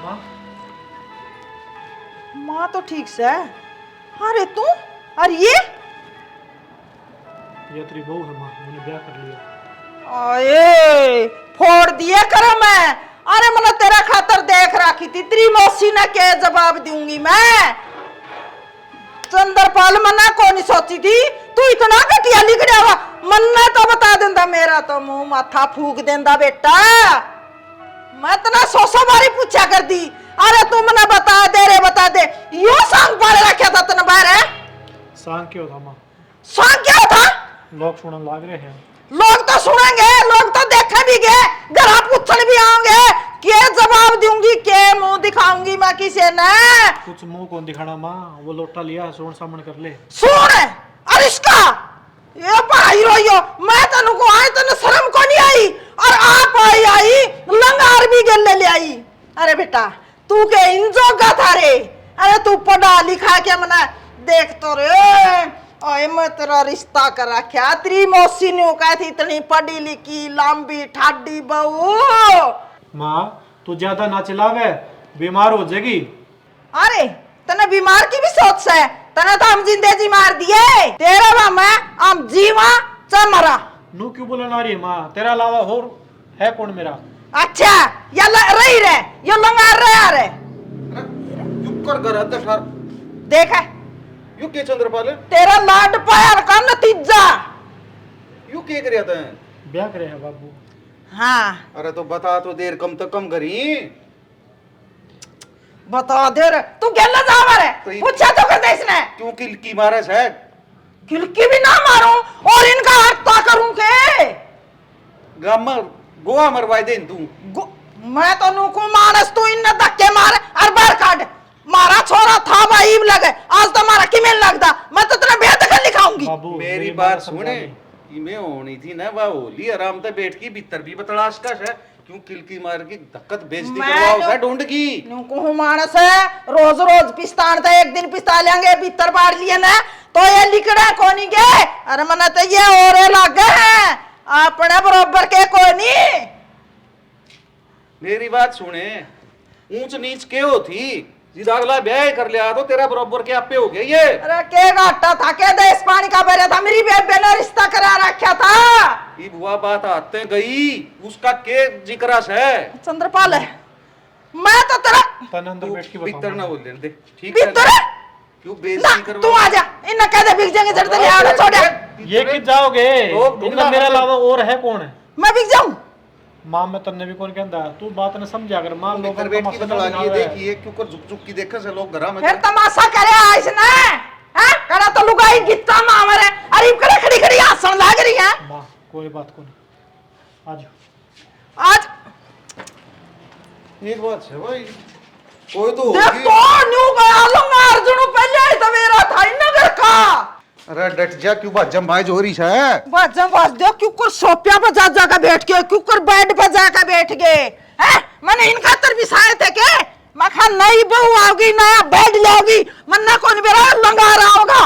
माँ माँ तो ठीक से है। अरे तू और ये तेरी बहू है माँ, मैंने ब्याह कर लिया। आए फोड़ दिए करो मैं। अरे मैंने तेरा खातर देख रखी थी, तेरी मौसी ने क्या जवाब दूंगी मैं। चंद्रपाल मना को नहीं सोची थी, तू इतना घटिया लिख रहा। मन्ना तो बता देंदा, मेरा तो मुंह माथा फूक देंदा बेटा। मैं तना सोसो बारी पूछा कर दी। अरे तू मना बता दे रे, बता दे। यो सांग पाले रखा था तने बाहर है। सांग क्यों था माँ? सांग क्या था? लोग सुनने लग रहे हैं। लोग तो सुनेंगे, लोग तो देखे भी गए, घर पूछने भी आएंगे। क्या जवाब दूंगी, क्या मुंह दिखाऊंगी मैं किसे ने? कुछ मुंह कौन दिखाना माँ, वो लोटा लिया सोन सामने कर ले। सुन अरिश्का, ये भाई रोइयो, मैं तनु को आए तनु शर्म को नहीं आई, और आप आई लंगार भी गले ले आई। अरे बेटा तू के इंजोगा था रे। अरे तू पढ़ा लिखा क्या मना देख तो रे। ओए मैं तेरा रिश्ता कर रखा, तेरी मौसी ने कहा थी इतनी पढ़ी लिखी लंबी ठाडी बहू। माँ तू ज्यादा ना चिल्लावे, बीमार हो जाएगी। अरे तने बीमार की भी सोच है, तने तो हम जिंदे जी मार दिए। तेरा बाम है हम जीवा च मरा। नू क्यों बोला ना रही है माँ, तेरा अलावा और है कौन मेरा? अच्छा या रही रे, यो लंगार रहा रे। चुप कर घर अध्यक्ष सर। देख है यू के चंद्रपाल तेरा लाड पायर का नतीजा। यू के कर था? ब्याह करे है बाबू। हाँ अरे तो बता तो देर कम तो कम करी। बता दे रे, तू गल्ला जावा रे। तो पूछा तो कर दे इसने। क्यों किलकी मारे है? खिलकी भी ना मारूं और इनका हत्या करूं के? गामा गोवा मरवाई दे तू। मैं तो नुको मानस, तू इन धक्के मारे और बाहर काट। मारा छोरा था भाई लगे, आज तो मारा किमें लगदा। मैं तो तेरा बेहद कर लिखाऊंगी। बाबू मेरी बात सुने, इमे होनी थी ना बा होली आराम से बैठ की भीतर भी बतलाश का है। क्यों किलकी मार के धक्कत बेइज्जती करवाओ सा ढूंढ की। नुको मानस है, रोज रोज पिस्तान था, एक दिन पिस्ता लेंगे भीतर बाढ़ लिए ना तो ये लिकड़ा कोनी के। अरे मना तो ये और लगे हैं अपने बरोबर के कोनी। मेरी बात सुने, ऊंच नीच के हो थी सीधा अगला ब्याह कर लिया तो तेरा बराबर के आपे हो गए ये। अरे के घाटा था के देश पानी का बेरा था, मेरी बेबे ने रिश्ता करा रखा था। ये बुआ बात आते गई, उसका के जिक्र है? चंद्रपाल है, मैं तो तेरा तन अंदर बैठ के भीतर ना बताओ। बोल दे ठीक है। भीतर क्यों बेइज्जती करवा? तू आ जा, इन कह दे बिक जाएंगे जड़ ले आओ छोड़। ये कित जाओगे? लोग इनका मेरे अलावा और है कौन है? मैं बिक जाऊं? माँ मैं तन्ने भी कौन कहता, तू बात ने समझा कर। मान लो भीतर बैठ की बतला लिए देखिए क्यों कर झुक झुक की देखा से लोग घरा में। फिर तमाशा करे इसने, हैं? करा तो लुगाई गित्ता मामरे, अरे करे खड़ी खड़ी हंसण लाग रही है। माँ कोई बात कौन, आज आज एक बात है भाई, कोई तो देख होगी। तो न्यू गया लूंगा अर्जुन पहले ही तो मेरा था इन नगर का। अरे डट जा, क्यों बात जमाई जोरी है? बाजम बाज दे, क्यों कर सोफिया पे जा कर बैठ के, क्यों कर बेड पे जाकर बैठ गए हैं? मैंने इनका तर भी साए थे के मैं खा नई बहू आओगी, नया बेड लाओगी, मन्ना कौन मेरा लंगा रहा होगा।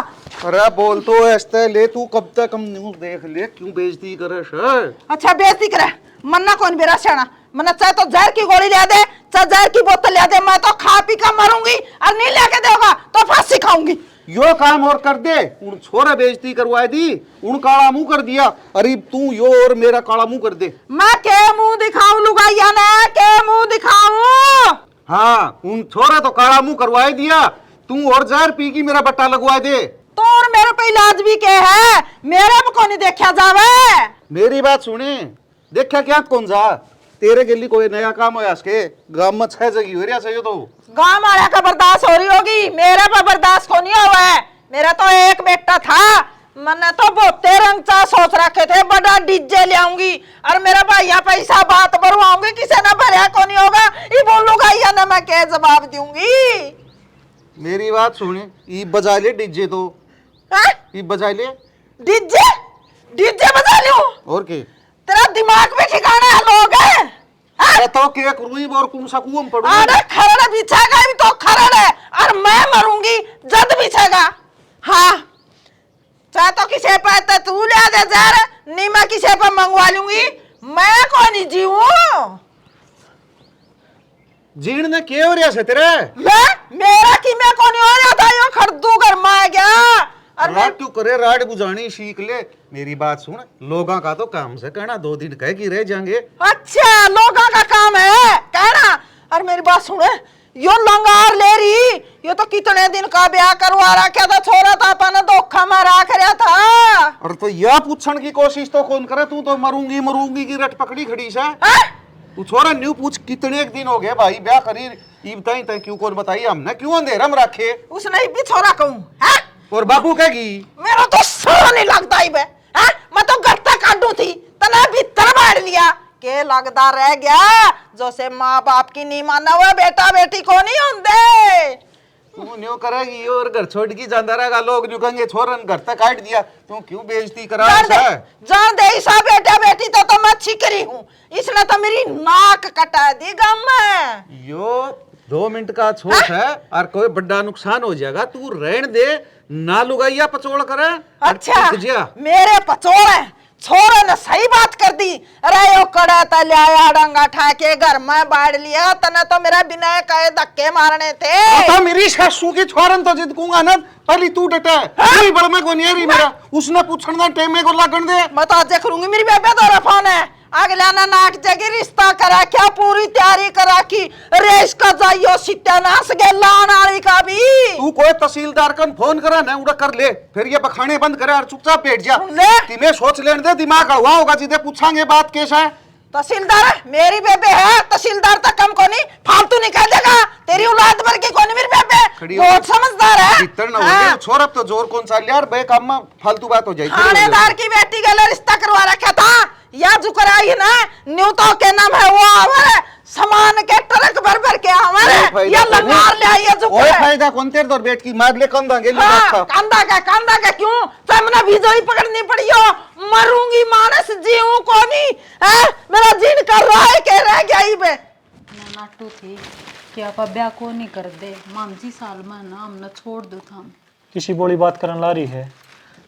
अरे बोल तो ऐसे ले, तू कब तक हम न्यूज़ देख ले, क्यों बेइज्जती करे सर? अच्छा बेइज्जती करे, मन्ना कौन मेरा सेना? मन्ना चाहे तो जहर की गोली ले दे, चाहे जहर की बोतल ले दे, मैं तो खा पी कर मरूंगी, और नहीं लेके देगा तो फांसी खाऊंगी। यो काम और कर दे, उन छोरा बेइज्जती करवाई दी, उन काला मुंह कर दिया। अरे तू यो और मेरा काला मुंह कर दे। मैं के मुंह दिखाऊं लुगाइया ने, के मुंह दिखाऊं? हाँ उन छोरा तो काला मुंह करवाई दिया, तू और जहर पी की मेरा बट्टा लगवा दे। तो और मेरे पे इलाज भी के है, मेरे पे कौन देखा जावे? मेरी बात सुने, देखा क्या कौन जा तेरे गली कोई नया काम होया इसके गांव में 6 जगह हो रहा सही तो गांव वाला का बर्दाश्त हो रही होगी, मेरे पर बर्दाश्त को नहीं हुआ है। मेरा तो एक बेटा था, मैंने तो बहुते रंग चा सोच रखे थे, बड़ा डीजे ले आऊंगी और मेरा भैया पैसा बात भरवाऊंगी, किसी ने भरया को नहीं होगा। ये बोलूंगा या ना मैं क्या जवाब दूंगी? मेरी बात सुने, ये बजा ले डीजे तो, ये बजा ले डीजे, डीजे बजा लूं? और के तेरा दिमाग में ठिकाना है लोग है? अरे तो के करूं और कौन सा कुआं में पड़ूं? अरे खरड़ बिछेगा भी तो खरड़ है, और मैं मरूंगी जद बिछेगा। हाँ चाहे तो किसी पे तो तू ले दे जहर, नहीं मैं किसी पे मंगवा लूंगी, मैं कौन जीऊं? जीण ने के हो रहा से तेरे मेरा की मैं कौन हो रहा था यो खड़दू घर में आ गया और मैं रात क्यों करे राड बुझानी सीख ले मेरी बात सुन लोगों का तो काम से कहना 2 दिन कह की रह जाएंगे अच्छा लोगों का काम है कहना और मेरी बात सुने यो लंगार ले रही यो तो कितने दिन का ब्याह करवा रखा था छोरा था अपन धोखा में रख रहा था और तो यह पूछण की कोशिश तो कौन करे तू तो मरूंगी मरूंगी की रट पकड़ी खड़ी से तू छोरा न्यू पूछ कितने दिन हो गए भाई ब्याह करी ई बताई तय क्यों कौन बताई हमने क्यों अंधेरा में रखे उसने भी छोरा कहूं है और बाबू कहेगी मेरा तो सर नहीं लगता ही बे हैं मैं तो घर तक काटू थी तने भीतर बाढ़ लिया के लगदा रह गया जो से माँ बाप की नहीं माना हुआ बेटा बेटी को नहीं होंगे तू न्यू करेगी और घर छोड़ की जाता रहेगा लोग न्यू कहेंगे छोरन घर तक काट दिया तू क्यों बेइज्जती करा जान दे सा बेटा बेटी तो मैं छिकरी हूँ इसने तो मेरी नाक कटा दी गम में यो 2 मिनट का छोट है और कोई बड़ा नुकसान हो जाएगा तू रहन दे ना लुगाइया पचोड़ करे अच्छा मेरे पचोड़ है छोरे ने सही बात कर दी अरे यो कड़ा तलिया डंगा ठाके घर में बाढ़ लिया तने तो मेरा बिना कहे धक्के मारने थे तो मेरी सासू की छोरन तो जिदकूंगा ना पहली तू डटे कोई बड़ में को नहीं रही मेरा उसने पूछना टेमे को लगन दे मैं तो आज करूंगी मेरी बेबे दो फोन है अगला ना नाक जगह रिश्ता करा क्या पूरी तैयारी करा की रेस का जाइयो सत्यानाश गेला नाली का भी तू कोई तहसीलदार कन फोन करा ना उड़ा कर ले फिर ये बखाने बंद करे और चुपचाप बैठ जा तिने सोच लेने दे दिमाग हवा होगा जिदे पूछांगे बात कैसा है तहसीलदार मेरी बेबे है तहसीलदार तक कम को नहीं फालतू नहीं कह देगा तेरी औलाद भर की कौन मेरी बेबे बहुत समझदार है हाँ। छोर अब तो जोर कौन सा यार बे काम में फालतू बात हो जाएगी थानेदार की बेटी के लिए रिश्ता करवा रखा था या जो कराई है ना न्यूता के नाम है वो हमारे सामान के ट्रक भर भर के हमारे ये लंगार ले आई है जो ओए फायदा कौन तेरे दर बेट की मार ले कंधा गेली हाँ, कांदा का क्यों सामने भीजोई पकड़नी पड़ी हो मरूंगी मानस जीव को नहीं है मेरा जीन कर रहा है कह रहा है क्या ही बे नाटू थी कि आप ब्याह को नहीं कर दे मामजी साल में ना हमने छोड़ दो था किसी बोली बात करने ला रही है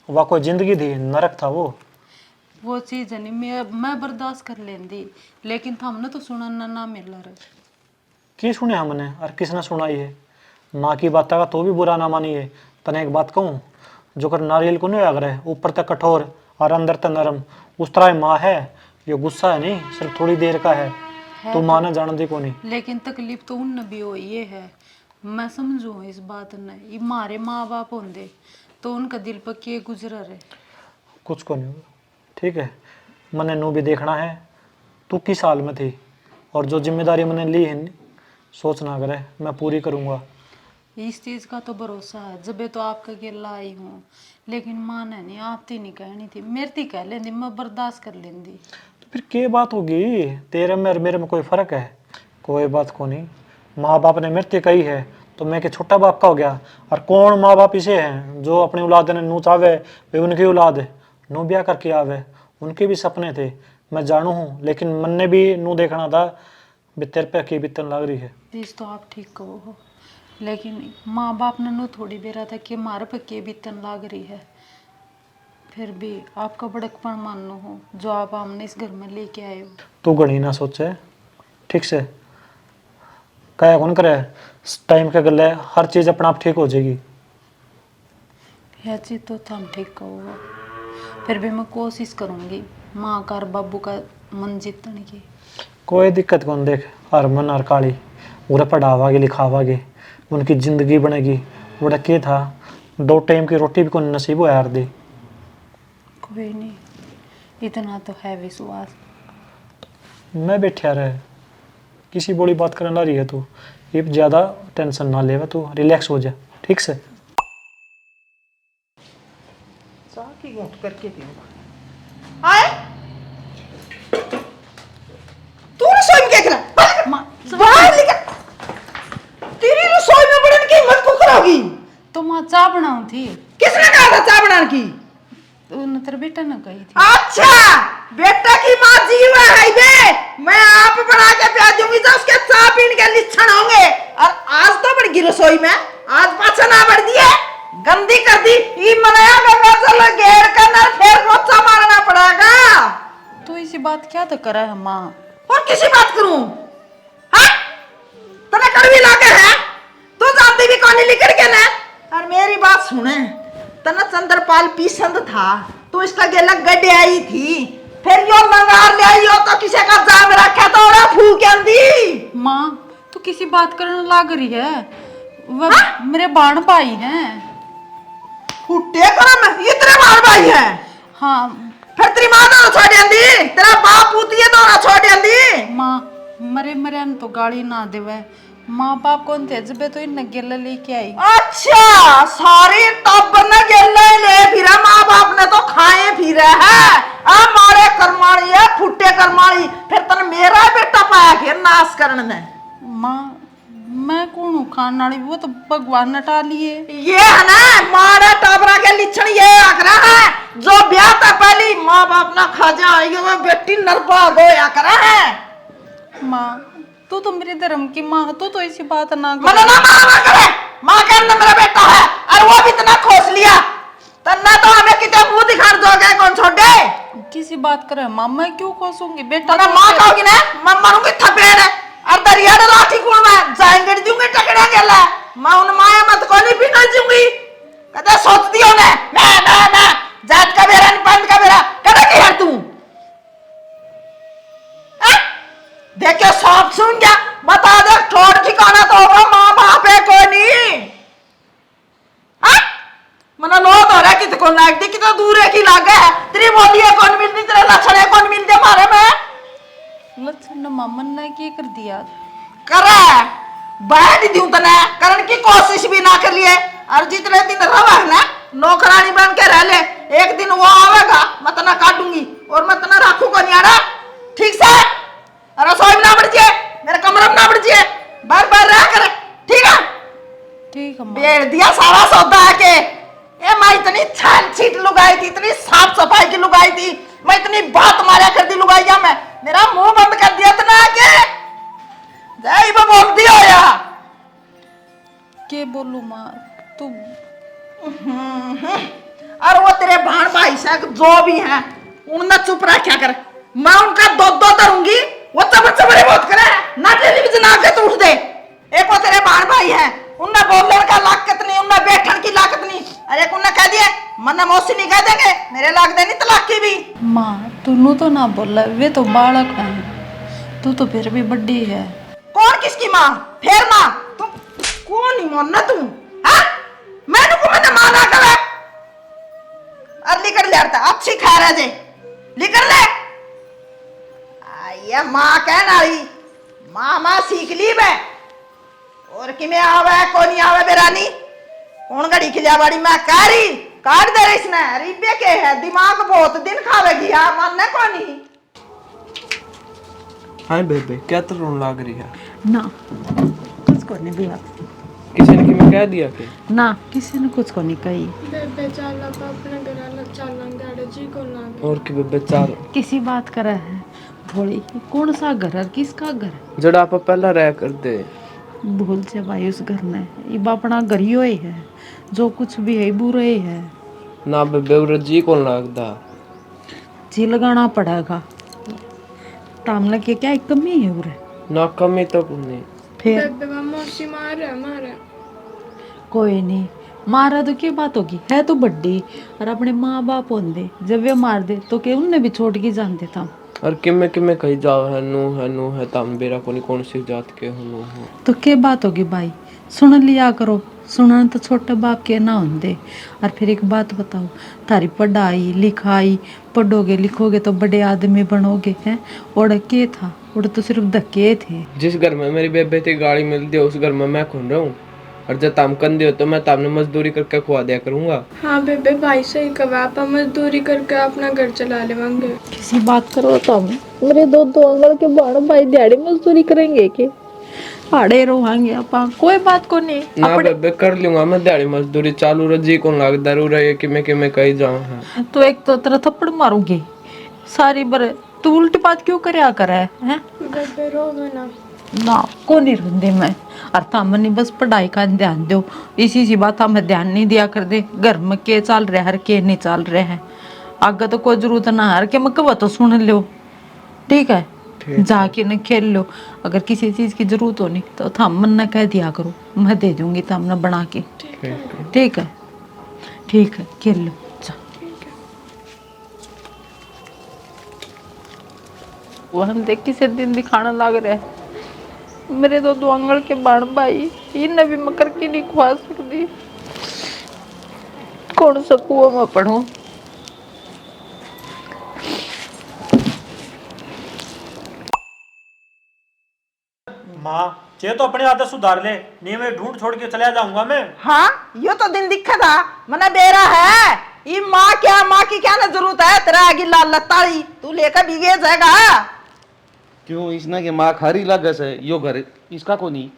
वह कोई जिंदगी थी नरक था वो चीज है नहीं मैं बर्दाश्त कर लेंदी लेकिन था हमने तो सुना ना मिल रहा की सुने हमने और किसने सुनाई है माँ की बात का तो भी बुरा ना मानिए तने एक बात कहूँ जो कर नारियल को नहीं लग रहा है ऊपर तक कठोर और अंदर तक नरम उस तरह माँ है ये गुस्सा है नहीं सिर्फ थोड़ी देर का है तो माँ ने जान दी को नहीं लेकिन तकलीफ तो उन भी हो ये है मैं समझू इस बात ने ये मारे माँ बाप होंगे तो उनका दिल पर के गुजरा रहे कुछ को नहीं ठीक है मैंने नू भी देखना है तू किस साल में थी और जो जिम्मेदारी मैंने ली है सोचना करे मैं पूरी करूँगा इस चीज़ का तो भरोसा है जब तो आपका गिला आई हूँ लेकिन माँ ने नहीं आप थी नहीं कहनी थी मेरे थी कह लेंदी मैं बर्दाश्त कर लेंदी तो फिर क्या बात होगी तेरे में और मेरे में कोई फ़र्क है कोई बात को नहीं माँ बाप ने मेरे कही है तो मैं के छोटा बाप का हो गया और कौन माँ बाप इसे हैं जो अपनी औलाद ने नू चावे वे उनकी औलाद है नू ब्याह करके आवे उनके भी सपने थे मैं जानू हूँ लेकिन मन ने भी नू देखना था बितर पे की बितन लग रही है चीज़ तो आप ठीक कहो हो लेकिन माँ बाप ने नू थोड़ी बेरा था कि मारे पे के बितन लग रही है फिर भी आपका बड़कपन मानो हो जो आप हमने इस घर में लेके आए हो तू घड़ी ना सोचे ठीक से क्या कौन करे टाइम के गले हर चीज़ अपना आप ठीक हो जाएगी यह चीज़ तो हम ठीक कहो फिर भी मैं कोशिश करूँगी माँ का और बाबू का मन जीतने की कोई दिक्कत कौन देख हर मन हर काली उन्हें पढ़ावागे लिखावागे उनकी ज़िंदगी बनेगी वो क्या था 2 टाइम की रोटी भी कौन नसीब हो यार दे कोई नहीं इतना तो है विश्वास मैं बैठा रहे किसी बड़ी बात करने ला रही है तू ये ज़्यादा टेंशन ना ले तू रिलैक्स हो जा ठीक से करके आए तू रसोई में क्या कर रहा बाहर निकल तेरी रसोई में बड़न की हिम्मत को कराओगी तो माँ चाय बनाऊं थी किसने कहा था चाय बनाने की तेरे बेटा ने कही थी अच्छा बेटा की माँ जीवा है बे मैं आप बना के प्या दूंगी तो उसके चाय पीने के लिच्छन होंगे और आज तो बढ़ गई रसोई में आज पाछा ना बढ़ दिए गंदी कर दी ई मनाया गंगा जल घेर कर ना फिर रोचा मारना पड़ेगा तो इसी बात क्या तो करा है माँ और किसी बात करूं हाँ कड़वी लागे है तू जानती भी कौन लिखड़ के ना। और मेरी बात सुने, तना चंद्रपाल पीसंद था तो इसका गेला गड्ढे आई थी, फिर यो लंगार ले आई हो तो किसी का जाम रखा तो ओरा फूक दी। माँ तू किसी बात करने लग रही है, वह मेरे बाण भाई हैं। फुटे करम ये तेरे बाल भाई है। हाँ फिर तेरी माँ तो छोड़ दी, तेरा बाप पूतिए तो ना छोड़ दी। माँ मरे मरे तो गाड़ी ना देवे, माँ बाप कौन थे जब तो इन गेला लेके आई। अच्छा सारी तब न गेले ले फिर माँ बाप ने तो खाए फिर है। आ मारे करमाड़ी है फुटे करमाड़ी, फिर तन मेरा बेटा पाया के नाश करने ने। माँ मैं कौन हूँ खान वाली, वो तो भगवान ने टाली है। ये है ना मारे टाबरा के लिछण ये आकरा है, जो ब्याह था पहली माँ बाप ना खा जाएगी वो बेटी नरपा गोया करा है। माँ तू तो मेरे धर्म की माँ, तू तो ऐसी बात ना कर। मना ना माँ करे, माँ के अंदर मेरा बेटा है और वो भी इतना खोस लिया तन्ना तो हमें कितने मुंह दिखाने दोगे कौन छोड़े। किसी बात करे माँ, मैं क्यों खोसूंगी बेटा। मना माँ कहोगी ना मैं मारूंगी थपेड़ और दरिया ने लाठी कूड़ में जाएंगे दूंगी टकड़े गेला मैं उन माया मत को नहीं पीना दूंगी। कहते सोचती हो ना जात का बेरा नहीं पंथ का बेरा कहते कि यार तू देखिए सब सुन गया बता दे ठोड़ ठिकाना तो होगा माँ बाप है कोई नहीं। मना लो तो रहा कि कौन लाग दी कि तो दूर है कि लाग है तेरी बोली है कौन मिलती तेरे लक्षण है कौन मिलते मारे में लक्षण मामन ने क्या कर दिया। करे बैठ दूं तने करने की कोशिश भी ना कर लिए और जितने दिन रहा है ना नौकरानी बन के रह ले, एक दिन वो आवेगा मैं तना काटूंगी और मैं तना रखूंगा नहीं आड़ा ठीक से। रसोई में ना बढ़िए मेरे कमरे में ना बढ़िए बार बार रह करे ठीक है। ठीक है बेड़ दिया सारा सौदा है के ये मैं इतनी छान छीट लुगाई थी, इतनी साफ सफाई की लुगाई थी, मैं इतनी बात मारा कर दी लुगाई या मैं मेरा मुंह बंद कर दिया था ना के जय वो बोल दिया या के बोलू माँ तू। और वो तेरे भाण भाई से जो भी हैं उनने चुप रखा कर, मैं उनका दो करूंगी वो चबर चबरे बहुत करे ना टेलीविजन आके तो उठ दे। एक वो तेरे भाण भाई है उनने बोलने का लाकत नहीं उनने बैठन की लाकत नहीं, अरे उनने कह दिया मन्ना मौसी नहीं कह देंगे मेरे लाग देनी तलाक की भी। माँ तू तो ना बोला वे तो बालक है, तू तो फिर भी बड़ी है। कौन किसकी माँ फिर माँ तू कौन ही मानना तू हाँ मैंने को मैंने माना करे और लिकर ले आता अच्छी खा रहा जे लिकर ले ये माँ कहना रही माँ सीख ली बे और कि मैं आवे कौन नहीं आवे बेरानी कौन घड़ी खिलिया बाड़ी मैं कह रही काट दे रही इसने रिबे के है दिमाग बहुत दिन खावेगी यार मानने को नहीं। हाय बेबे क्या तो रोन लाग रही है ना कुछ को नहीं भैया, किसी ने कि मैं कह दिया कि ना किसी ने कुछ को नहीं कही। बेबे चाला अपने घर चलेंगे जी को ना और कि बेबे चाल किसी बात करे है थोड़ी कौन सा घर है किसका घर है जड़ा आप पहला रह कर दे भूल से भाई उस घर में ये अपना घर ही है जो कुछ भी है बुरे ही है ना बेबे उरे जी कौन लागदा जी लगाना पड़ेगा तामला के क्या एक कमी है उरे ना कमी तो नहीं फिर बेबे मौसी मारे कोई नहीं मारा तो क्या बात होगी है तो बड्डी और अपने माँ बाप होंगे जब वे मार दे तो क्या उनने भी छोड़ के जानते था और किमे किमे कही जाओ है है तम बेरा कोनी कौन सी जात के हो तो क्या बात होगी भाई सुन लिया करो सुनना तो छोटे बाप के ना होंगे। और फिर एक बात बताओ तारी पढ़ाई लिखाई पढ़ोगे लिखोगे तो बड़े आदमी बनोगे हैं और के था और तो सिर्फ धक्के थे। जिस घर में मेरी बेबे थी गाड़ी मिलती है उस घर में मैं खुन रहा हूँ और जब तम कंदे हो तो मैं तमने मजदूरी करके खुआ दिया करूंगा। हाँ बेबे भाई सही कहा आप मजदूरी करके अपना घर चला लेवांगे। किसी बात करो तो मेरे दो अंगल के बाड़ भाई दिहाड़ी मजदूरी करेंगे के आड़े रोहांगे अपा कोई बात को नहीं ना बेबे कर लूंगा मैं दिहाड़ी मजदूरी चालू रजी कौन लागदा रू रही कि मैं कही जाऊं है तो एक तो तेरा थप्पड़ मारूंगी सारी बर तू उल्टी बात क्यों करया करे हैं बेबे रोवे ना ना को नहीं रोंदे मैं और तामनी बस पढ़ाई का ध्यान दो इसी सी बात हमें ध्यान नहीं दिया कर दे घर में के चल रहे हर के नहीं चल रहे हैं आगे तो कोई जरूरत ना हर के मैं कब तो सुन लो ठीक है। जाके न खेल लो। अगर किसी चीज की जरूरत होनी तो थम मन न कह दिया करो, मैं दे दूंगी थम न बना के। ठीक है ठीक है, खेल लो जा। वो हम देख किसी दिन दिखाना लग रहा है मेरे दो आंगल के बाण भाई, इन्हें भी मैं करके नहीं खुआ सकती। कौन सा कुआं में पढ़ूं। माँ चे तो अपनी आदत सुधार ले, नहीं मैं ढूंढ छोड़ के चला जाऊंगा मैं। हाँ यो तो दिन दिखा था मना बेरा है। ये माँ की क्या ना जरूरत है, तेरा आगे लाल लताड़ी तू लेकर भीगे जाएगा। क्यों इसना के माँ खारी लागस है, यो घर इसका को नहीं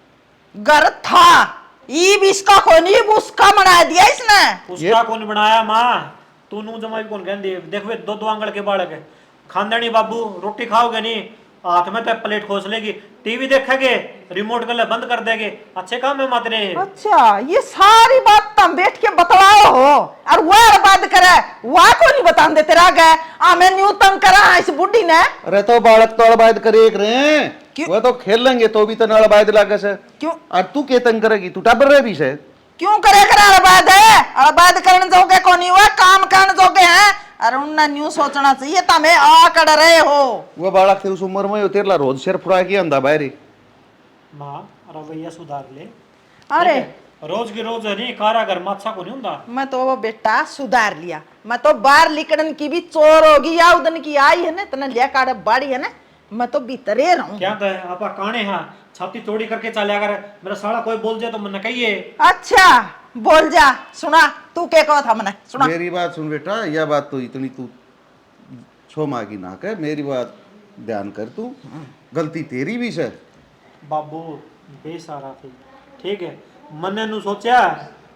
घर था ईब इसका को नहीं उसका बना दिया इसने। उसका कौन बनाया माँ, तू नू जमाई कौन कहती है। देख वे दो आंगल के बालक है, खानदानी बाबू रोटी खाओगे नहीं, हाथ में तो प्लेट खोस लेगी, टीवी देखेगे रिमोट गले बंद कर देगे, अच्छे काम है मातरे। अच्छा ये सारी बात तुम बैठ के बतलाओ हो और वह बात करे वह को नहीं बता दे तेरा गए हमें न्यू तंग करा इस बुढ़ी ने। अरे तो बालक तो अड़बाद करे एक रहे, वो तो खेल लेंगे तो भी तो अड़बाद लागस है। क्यों और तू के तंग करेगी, तू टाबर रहे भी से क्यों करे अड़बाद है, अड़बाद करने जोगे को नहीं हुआ काम करने जोगे हैं। अरे उन्ना न्यू सोचना चाहिए तमें आ कर रहे हो। वो बालक थे उस उम्र में तेरला रोज सिर फुड़ा के अंधा बाहरी। माँ रवैया सुधार ले। अरे रोज की रोज नहीं कारागर माछा को नहीं होता। मैं तो वो बेटा सुधार लिया, मैं तो बाहर लिकड़न की भी चोर होगी या उदन की आई है ना तना लिया काड़ा बाड़ी है ना, मैं तो भीतरे रहूं। क्या तो है आपा काने हाँ छाती चौड़ी करके चला कर, मेरा साला कोई बोल जाए तो मन कहिए। अच्छा बोल जा, सुना तू क्या कहा था मैंने सुना। मेरी बात सुन बेटा, यह बात तो इतनी तू छो माँ की ना कर, मेरी बात ध्यान कर, तू गलती तेरी भी से। बाबू बेसहारा थी ठीक है, मन नु सोचा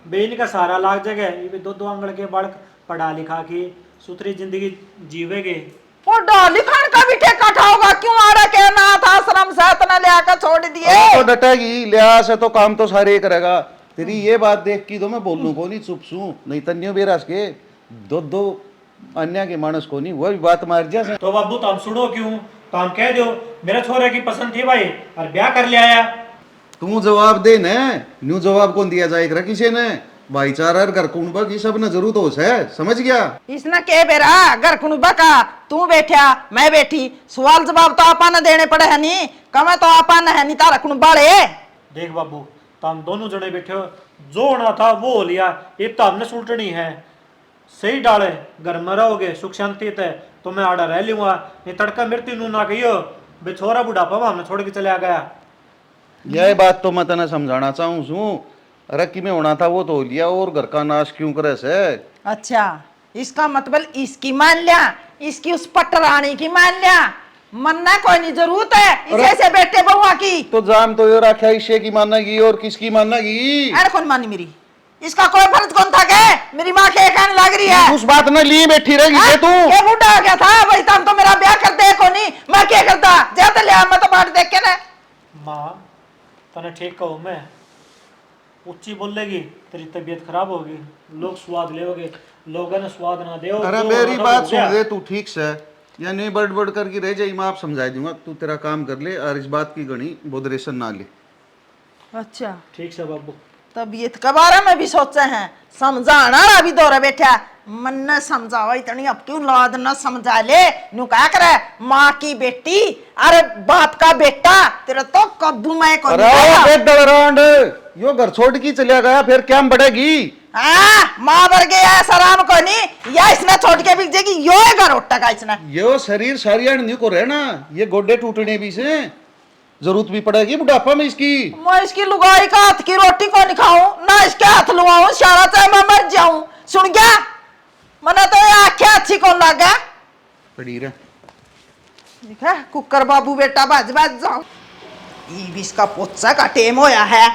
बेन का सहारा लाग जगह ये दो आंगल के बालक पढ़ा लिखा के सुथरी जिंदगी जीवेगे। वो डाली खान का भी ठेका होगा, क्यों आड़ा के नाथ आश्रम से इतना ले आकर छोड़ दिए। तो डटेगी लिहाज से तो काम तो सारे करेगा। तेरी ये बात देख की तो मैं बोलूं को नहीं, चुप सू नहीं तन्यो बेरास के दो अन्य के मानस को नहीं, वो भी बात मार जा। तो बाबू तुम सुनो क्यों, तो हम कह दो मेरे छोरे की पसंद थी भाई और ब्याह कर लिया आया। तू जवाब दे न, न्यू जवाब कौन दिया जाएगा किसी ने, भाईचारा घर कुणबा की सब न जरूरत हो से, समझ गया। इसने के बेरा घर कुणबा का तू बैठा मैं बैठी, सवाल जवाब तो आपा न देने पड़े है नहीं, कमे तो आपा न है नहीं तारा कुणबा ले। देख बाबू तो हम दोनों जने बैठे हो, जो होना था वो हो लिया, एक तो हमने सुलटनी है सही डाले घर में रहोगे सुख शांति थे तो मैं आड़ा रह लूंगा, ये तड़का मृत्यु नू ना कहियो बेछोरा बुढ़ापा में हमने छोड़ के चले आ गया। यह बात तो मैं तेने समझाना चाहूँ सू, अरे कि में होना था वो तो हो लिया, और घर का नाश क्यों करे से। अच्छा इसका मतलब इसकी मान लिया, इसकी उस पटरानी की मान लिया, मनना कोई नहीं जरूरत है इसे से बेटे बहुआ की। तो जाम तो ये रखा इसे की मानेगी और किसकी मानेगी। अरे कौन मानी मेरी, इसका कोई फर्ज कौन था के मेरी माँ के कान लग रही है। उस बात में ली बैठी रहेगी तू। ये बुढ़ा हो गया था वही तम तो मेरा ब्याह कर दे को नहीं, मैं क्या करता जाते ले मैं तो बाट देख के ना। माँ तने ठीक कहो, मैं ऊंची बोलेगी तेरी तबीयत खराब होगी, लोग स्वाद लेओगे, लोगों ने स्वाद ना दे। अरे मेरी बात सुन ले तू ठीक से, या नहीं बड़ करके रह जाई, मैं आप समझा दूंगा, तू तेरा काम कर ले और इस बात की गणी बोधरेशन ना ले। अच्छा ठीक से बाबू। तबीयत के बारे में भी सोचे हैं, समझाना अभी दौरा बैठा मन न समझावा इतनी अब क्यों लाद न समझा ले, नु क्या करे माँ की बेटी अरे बाप का बेटा तेरा तो कद्दू मैं को यो घर छोड़ के चलिया गया फिर क्या बढ़ेगी। माँ भर गया सराम को नहीं या इसने छोड़ के बिक जाएगी, यो घर उठा का इसने। यो शरीर सारिया न्यू को रहना, ये गोड्डे टूटने भी से जरूरत भी पड़ेगी बुढ़ापा में इसकी। मैं इसकी लुगाई का हाथ की रोटी को नहीं खाऊं ना इसके हाथ लुआऊं, सारा चाहे मैं मर जाऊं। सुन गया मना तो आख्या अच्छी कौन लगा पड़ी रे देखा कुकर बाबू बेटा बाज बाज जाओ, ये भी इसका पोचा का टेम होया है,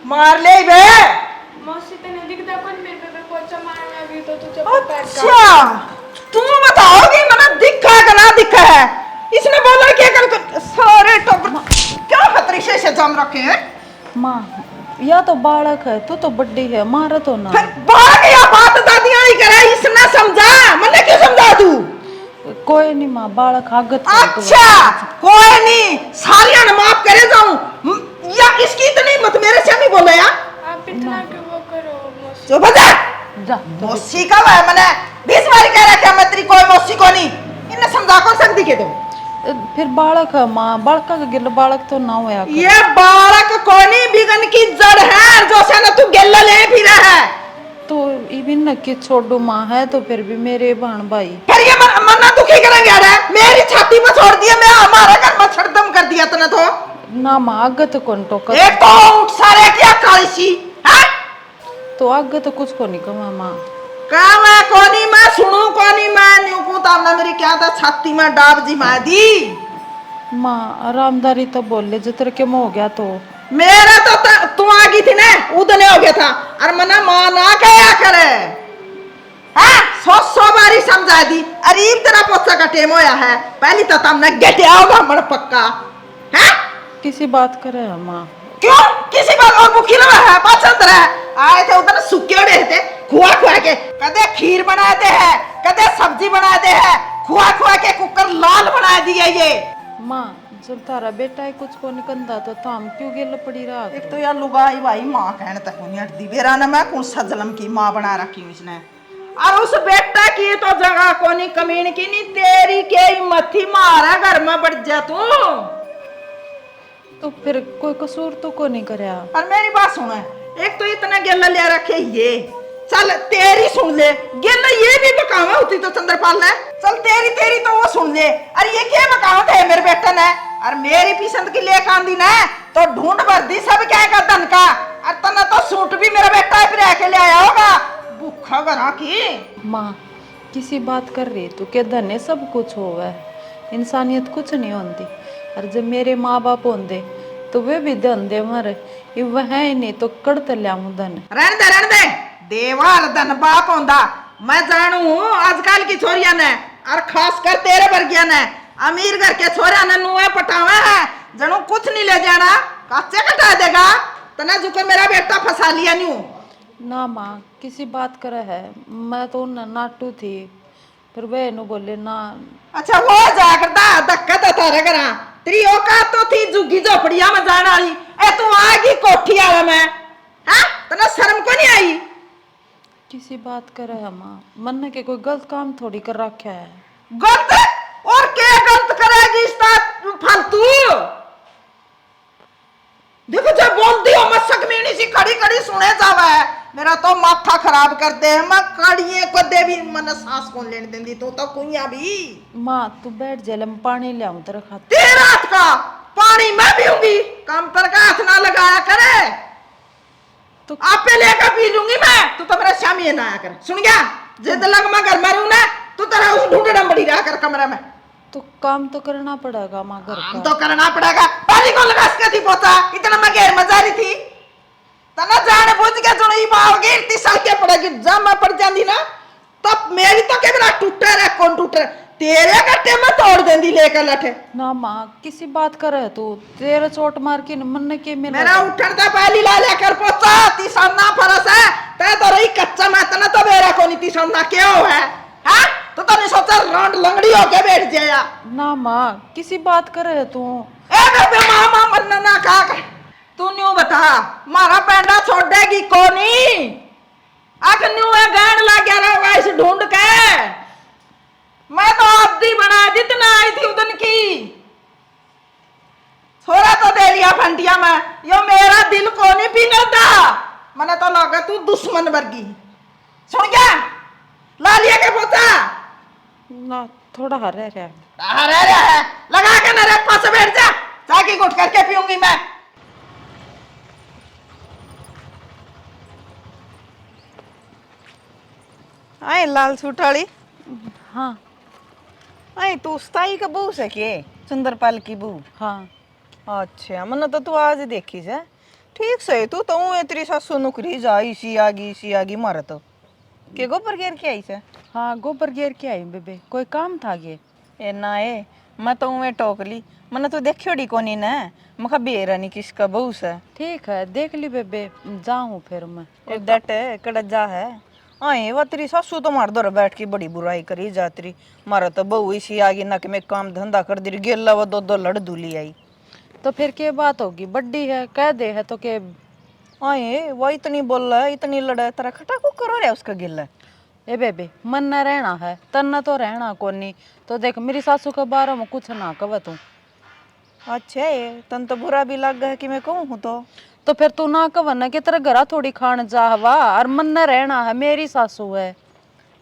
मार ले बे। मौसी तने दिखता कौन मेरे पे पोचा मारने आ गई तो तुझे पता है। अच्छा तुम बताओगी मना दिखा का ना दिखा है, इसने बोला क्या कर सारे टोपर क्या खतरे से जम रखे हैं। माँ या तो बालक है तू तो बड्डी है, मारा तो ना। फिर बात या बात दादियां ही करे, इसने समझा मैंने क्यों समझा तू। कोई नहीं माँ, बालक आगत अच्छा कोई नहीं, सारिया ने माफ करे जाऊं या इसकी इतनी हिम्मत मेरे से नहीं बोले यार। आप इतना क्यों वो करो मौसी? चुप हो जा। जा मौसी का है मैंने 20 बार कह रहा क्या मैं तेरी कोई मौसी को नहीं, इन्हें समझा कौन सकती के तुम। फिर बालक है माँ, बालका का गिल बालक तो ना होया करे। ये बालक कोनी बिगन की जड़ है जो से ना तू गेला ले फिरा है। तो इबिन न कि छोड़ू माँ है तो फिर भी मेरे बहन भाई। फिर ये मरना दुखी करेंगे यार, मेरी छाती पर छोड़ दिया, मैं हमारा घर में छड़दम कर दिया तूने तो। ना माँ आगत कौन टोका, एक तो उठ सारे क्या काली सी है, तो आगत कुछ को नहीं कमा माँ। काम है कोनी मैं सुनू कोनी मैं न्यू को तामना मेरी क्या था छाती में डाब जी मार दी। माँ आरामदारी तो बोल ले जितर के मुँह हो गया तो मेरा तो तू आ गई थी ना उदने हो गया था, और मना मां ना कहा करे हाँ 100 बारी समझा दी। अरीब तेरा पोसा का टेम होया है, पहली तो तुमने गेटे आओगा मन पक्का है। किसी बात करे है माँ। क्यों किसी बात और मुखी ना है पसंद रहे, आए थे उधर सुखे उड़े थे खुआ खुआ के, कदे खीर बनाते हैं कदे सब्जी बनाते हैं, खुआ खुआ के कुकर लाल बना दिए ये। माँ जब तारा बेटा है कुछ को निकंदा तो थाम क्यों गेल पड़ी रहा। एक तो यार लुगाई भाई माँ कहने तक नहीं हटती, बेरा ना मैं कौन सा जलम की माँ बना रखी हूँ इसने, और उस बेटा की तो जगह को नहीं कमीन की नहीं तेरी के मथी मारा घर में बढ़ जा तू। तो फिर कोई कसूर तो को नहीं करया। और मेरी बात सुन, एक तो इतना गेला ले रखे ये, चल तेरी सुन ले, गेला ये भी बकावा होती तो चंद्रपाल ने, चल तेरी तो वो सुन ले, अरे ये क्या बकावत है मेरे बेटे ने, और मेरी पसंद की ले कांदी ने तो ढूंढ भर दी सब क्या का धन का, और तना तो सूट भी मेरा बेटा फिर के ले आया होगा भूखा गरा की। माँ किसी बात कर रही तू के धने सब कुछ होवे, इंसानियत कुछ नहीं होती। और जब मेरे माँ बाप होंदे तो वे भी धन दे मारे, ये वह है नहीं तो कड़त लिया धन। रहने दे देवाल धन बाप होंदा, मैं जानू आजकल की छोरिया ने, और खास कर तेरे वर्गिया ने अमीर घर के छोरिया ने नुआ पटावा है, जनू कुछ नहीं ले जाना कच्चे कटा देगा, तना जुके मेरा बेटा फंसा लिया न्यू। ना माँ किसी बात करे है, मैं तो उन नाटू थी फिर वे नु बोले ना। अच्छा वो जागरदा धक्का देता रे करा, तेरी औकात तो थी जुगी झोपड़िया में जाने वाली, ए तू आगी कोठी आला में हां, तना शर्म को नहीं आई। किसी बात करे है माँ, मन ने के कोई गलत काम थोड़ी कर रखा है। गलत और क्या गलत करेगी इस फालतू, देखो जब बोलती हो मसक मीनी सी खड़ी खड़ी सुने जावे, मेरा तो माथा खराब कर दे, मैं कड़िए को दे भी मन सांस कौन लेने देंदी तो कुइया भी। माँ तू बैठ जाले मैं पानी ले आऊं तेरे खातिर। तेरा हाथ का पानी मैं पीऊंगी, काम पर का हाथ ना लगाया करे, तो आपे लेकर पी लूंगी मैं, तू तो मेरा शामी ना आया कर, सुन गया जिद लग मैं घर में रहूं ना तू तेरा उस ढूंढना बड़ी रहा कर कमरे में। तो काम तो करना पड़ेगा माँ घर काम का। तो करना पड़ेगा, पानी को लगा के थी पोता इतना मैं घेर में जा रही थी, तना जाने बुझ के जो नहीं पाओगे इतनी साल के पड़ेगी, जब मैं पड़ जाती ना तब मेरी तो कैमरा टूटे रे कौन टूटे, तेरे गट्टे में तोड़ देंदी लेकर लठे। ना माँ किसी बात करे तू, तेरे चोट मार के मन ने के मेरा उठन था पहली ला लेकर पोता तीसरा फरस है, तै तो रही कच्चा मैं तना तो मेरा को नहीं तीसरा क्या है हाँ, तो तने सोचा रांड लंगड़ी होके बैठ जाया। ना माँ किसी बात करे तू। ए बे मामा मन्ना ना का तू न्यू बता मारा पेंडा छोड़ देगी कोनी, अग न्यू है गान ला गया रहा इस ढूंढ के, मैं तो आदि बना जितना आई थी उदन की, छोरा तो दे लिया फंटिया में, यो मेरा दिल कोनी पिघलता, मने तो लगा तू दुश्मन वर्गी, सुन गया ला लिया के पोता ना थोड़ा हरे रहे अरे लगा के ना रेत पास बैठ जा, चाय की घुट करके पीऊंगी मैं। आए लाल सूट वाली, हाँ आए तू स्थाई का बहू से के सुंदरपाल की बहू। हाँ अच्छा मन तो तू आज देखी से ठीक से, तू तो तेरी सासू नुकरी जा इसी आगी मारे तो के गोबर घेर के आई से। हाँ गोबर घेर के आई बेबे, कोई काम था ये। ए ना ए मैं तो उन्हें टोकली, मन तो देखियोड़ी कोनी ना, मखा बेरानी किसका बहू से। ठीक है देख ली बेबे, जाऊँ फिर मैं। डट कड़ा जा है आए वो तेरी सासू तो मार दर बैठ के बड़ी बुराई करी जा तेरी। मारा तो बहू इसी आगे ना कि मैं काम धंधा कर दी गेला वो दो लड़ दूली आई। तो फिर क्या बात होगी, बड्डी है कह दे है तो के। आए वो इतनी बोल है इतनी लड़ा तेरा खटा को करो रे उसका गिल्ला। ए बेबे मन न रहना है तन्ना तो रहना कोनी। तो देख मेरी सासू के बारे में कुछ ना कह तू। अच्छा है तन तो बुरा भी लग गया कि मैं कहूँ हूँ तो फिर तू ना कह ना कि तेरा घरा थोड़ी खान चाहवा और मन न रहना है, मेरी सासू है।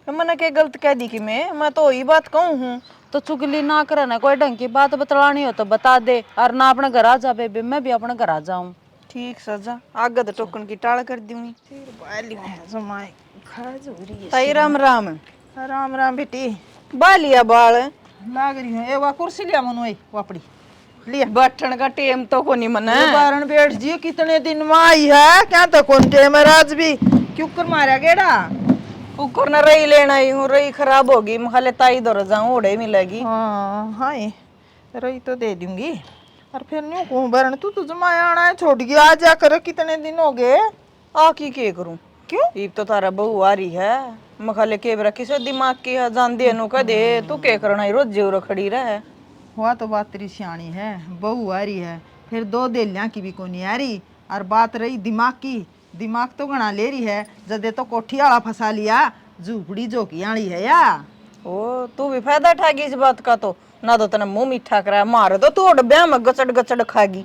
मैंने क्या गलत कह दी कि मैं तो वही बात कहूँ हूँ। तो चुगली ना करना, कोई ढंग की बात बतलानी हो तो बता दे और ना अपने घर आ जा बेबे, मैं भी अपने घर आ जाऊं। ठीक सजा आगे तो टोकन की टाल कर दूंगी। ताई राम राम। राम राम बेटी। बालिया बाल लाग रही हूँ। ए वा कुर्सी लिया मनु वापड़ी लिया। बैठन का टेम तो को नहीं मना। बारण बैठ जी कितने दिन में आई है क्या तो कौन टेम है आज भी क्यों कर मारा गेड़ा। कुकर न रही लेना ही हूँ, रही खराब होगी मखाले ताई दौर जाऊँ ओढ़े मिलेगी। हाँ हाय रही तो दे दूंगी। और फिर न्यू कहूँ बरण तू तो जमाया आना है छोड़ गया आ जा कर कितने दिन हो गए। आ की के करूँ क्यों ईब तो तारा बहू आ रही है मखाले के बरा किसे दिमाग की है जान दे नु कह दे तू के करना ही रोज जोर खड़ी रहे। हुआ तो बात तेरी सियाणी है बहू आ रही है फिर दो देलियाँ की भी कोनी आ रही। और बात रही दिमाग की, दिमाग तो गणा ले रही है जदे तो कोठी वाला फंसा लिया झूपड़ी जो की आड़ी है या। ओ तू भी फायदा उठागी इस बात का तो ना तो तेने मुंह मीठा करा मारे तो तू डब्बे में गचड़ गचड़ खागी।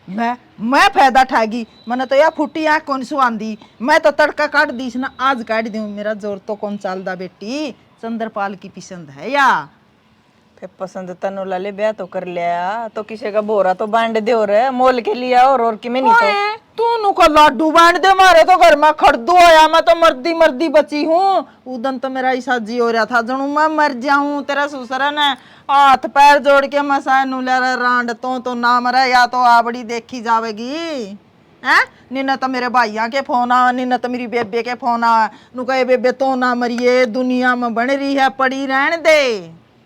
मैं फायदा ठागी मैंने तो या फुटी आँख कौन सु आंदी। मैं तो तड़का काट दी ना आज काट दूं मेरा जोर तो कौन चालदा बेटी। चंद्रपाल की पसंद है या फिर पसंद तनु लाले ब्याह तो कर लिया तो किसी का बोरा तो बांट दे हो रहा मोल के लिया और कि मैं नहीं तो तू नु को लाडू बांट दे मारे तो घर में खड़दो आया मैं तो मर्दी मर्दी बची हूँ। उदन तो मेरा ऐसा जी हो रहा था जनू मैं मर जाऊं। तेरा ससुर ने हाथ पैर जोड़ के मसा नु ले रांड तो ना मरे या तो आबड़ी देखी जावेगी है। निन्ना तो मेरे भाइयों के फोन आ निन्ना तो मेरी बेबे के फोन आ नु कहे बेबे तो ना मरिए दुनिया में बन रही है पड़ी रहने दे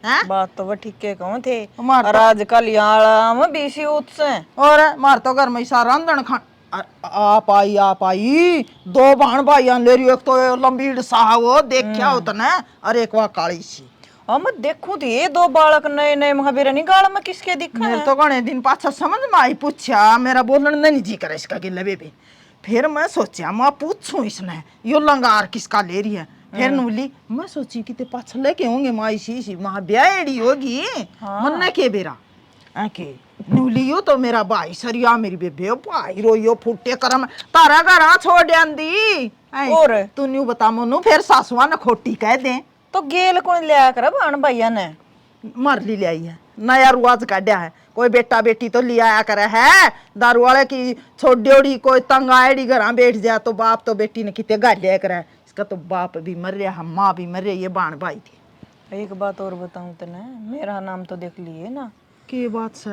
है। बात तो वो ठीक के कहूँ थे मार और आजकल यहाँ में बीसी उत्सव और मार तो घर में सारा रंधन खान आप आई दो बहन भाइयां ले रही एक तो लंबी सा वो देखा उतने और एक वह काली सी। हाँ मैं देखूं थी ये दो बालक नए नए महावीर नहीं गाल में किसके दिखा मेरे तो घने दिन पाछा समझ में आई पूछा मेरा बोलन नहीं जी करे इसका गिल्ला बेबे। फिर मैं सोचा मैं पूछूं इसने यो लंगार किसका ले रही है। फिर नूली मैं सोची कि ते पाछा लेके होंगे माँ इसी वहां ब्याहड़ी होगी मन ने के बेरा आके नूलियो तो मेरा भाई सरिया मेरी बेबे भाई रोइयो फुटे करम तारा घर छोड़ आंदी और तू न्यू बता मनु फिर सासुआ ने खोटी कह दे तो गेल कौन लिया कर भान भैया ने मर ली आई है नया रुआज काढ़ा है। कोई बेटा बेटी तो लिया आया करे है दारू वाले की छोड़ी कोई तंग आएड़ी घर बैठ जाए तो बाप तो बेटी ने कितने गालिया करे। इसका तो बाप भी मर रहा माँ भी मर रही ये बाण भाई थी। एक बात और बताऊं तने मेरा नाम तो देख लिए ना की बात से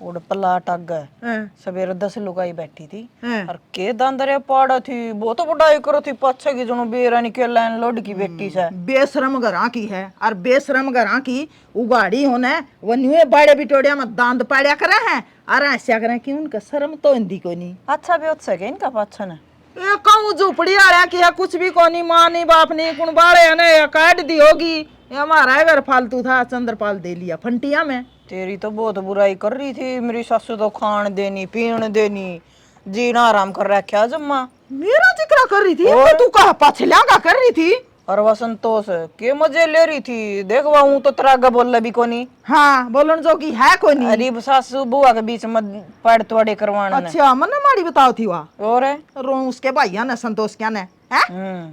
उड़ पलाट आग हैं सवेरे 10 लुगाई बैठी थी हैं और के दांदरे पाड़ा थी बहुत बुढ़ाई करो थी पच्छे की जोनो बेरानी के लाइन लोड की बेटी से बेशरम घरा की है और बेशरम घरा की उगाड़ी होने वो न्यूए बाड़े बिटोड़िया में दांत पाड़िया करे हैं और ऐसा करे कि उनका शर्म तो हिंदी को नहीं। अच्छा भी उत्सव है इनका पच्छा ने ये कहूँ झोपड़ी आ रहा कि है कुछ भी को नहीं माँ नहीं बाप नहीं कुण बाड़े ने काट दी होगी ये हमारा घर फालतू था चंद्रपाल दे लिया फंटिया में। तेरी तो बहुत बुराई कर रही थी मेरी सासू तो खान देनी पीण देनी जीना आराम कर रखा जम्मा मेरा जिक्र कर रही थी तू कहा पछलिया का कर रही थी और वह संतोष के मजे ले रही थी देखवा हूँ तो तरागा बोल भी कोनी। हाँ बोलन जो की है कोनी अरे सासू बुआ के बीच में पड़ तोड़े करवाना अच्छा मन माड़ी बताओ थी वह और रो उसके भैया ने संतोष क्या ने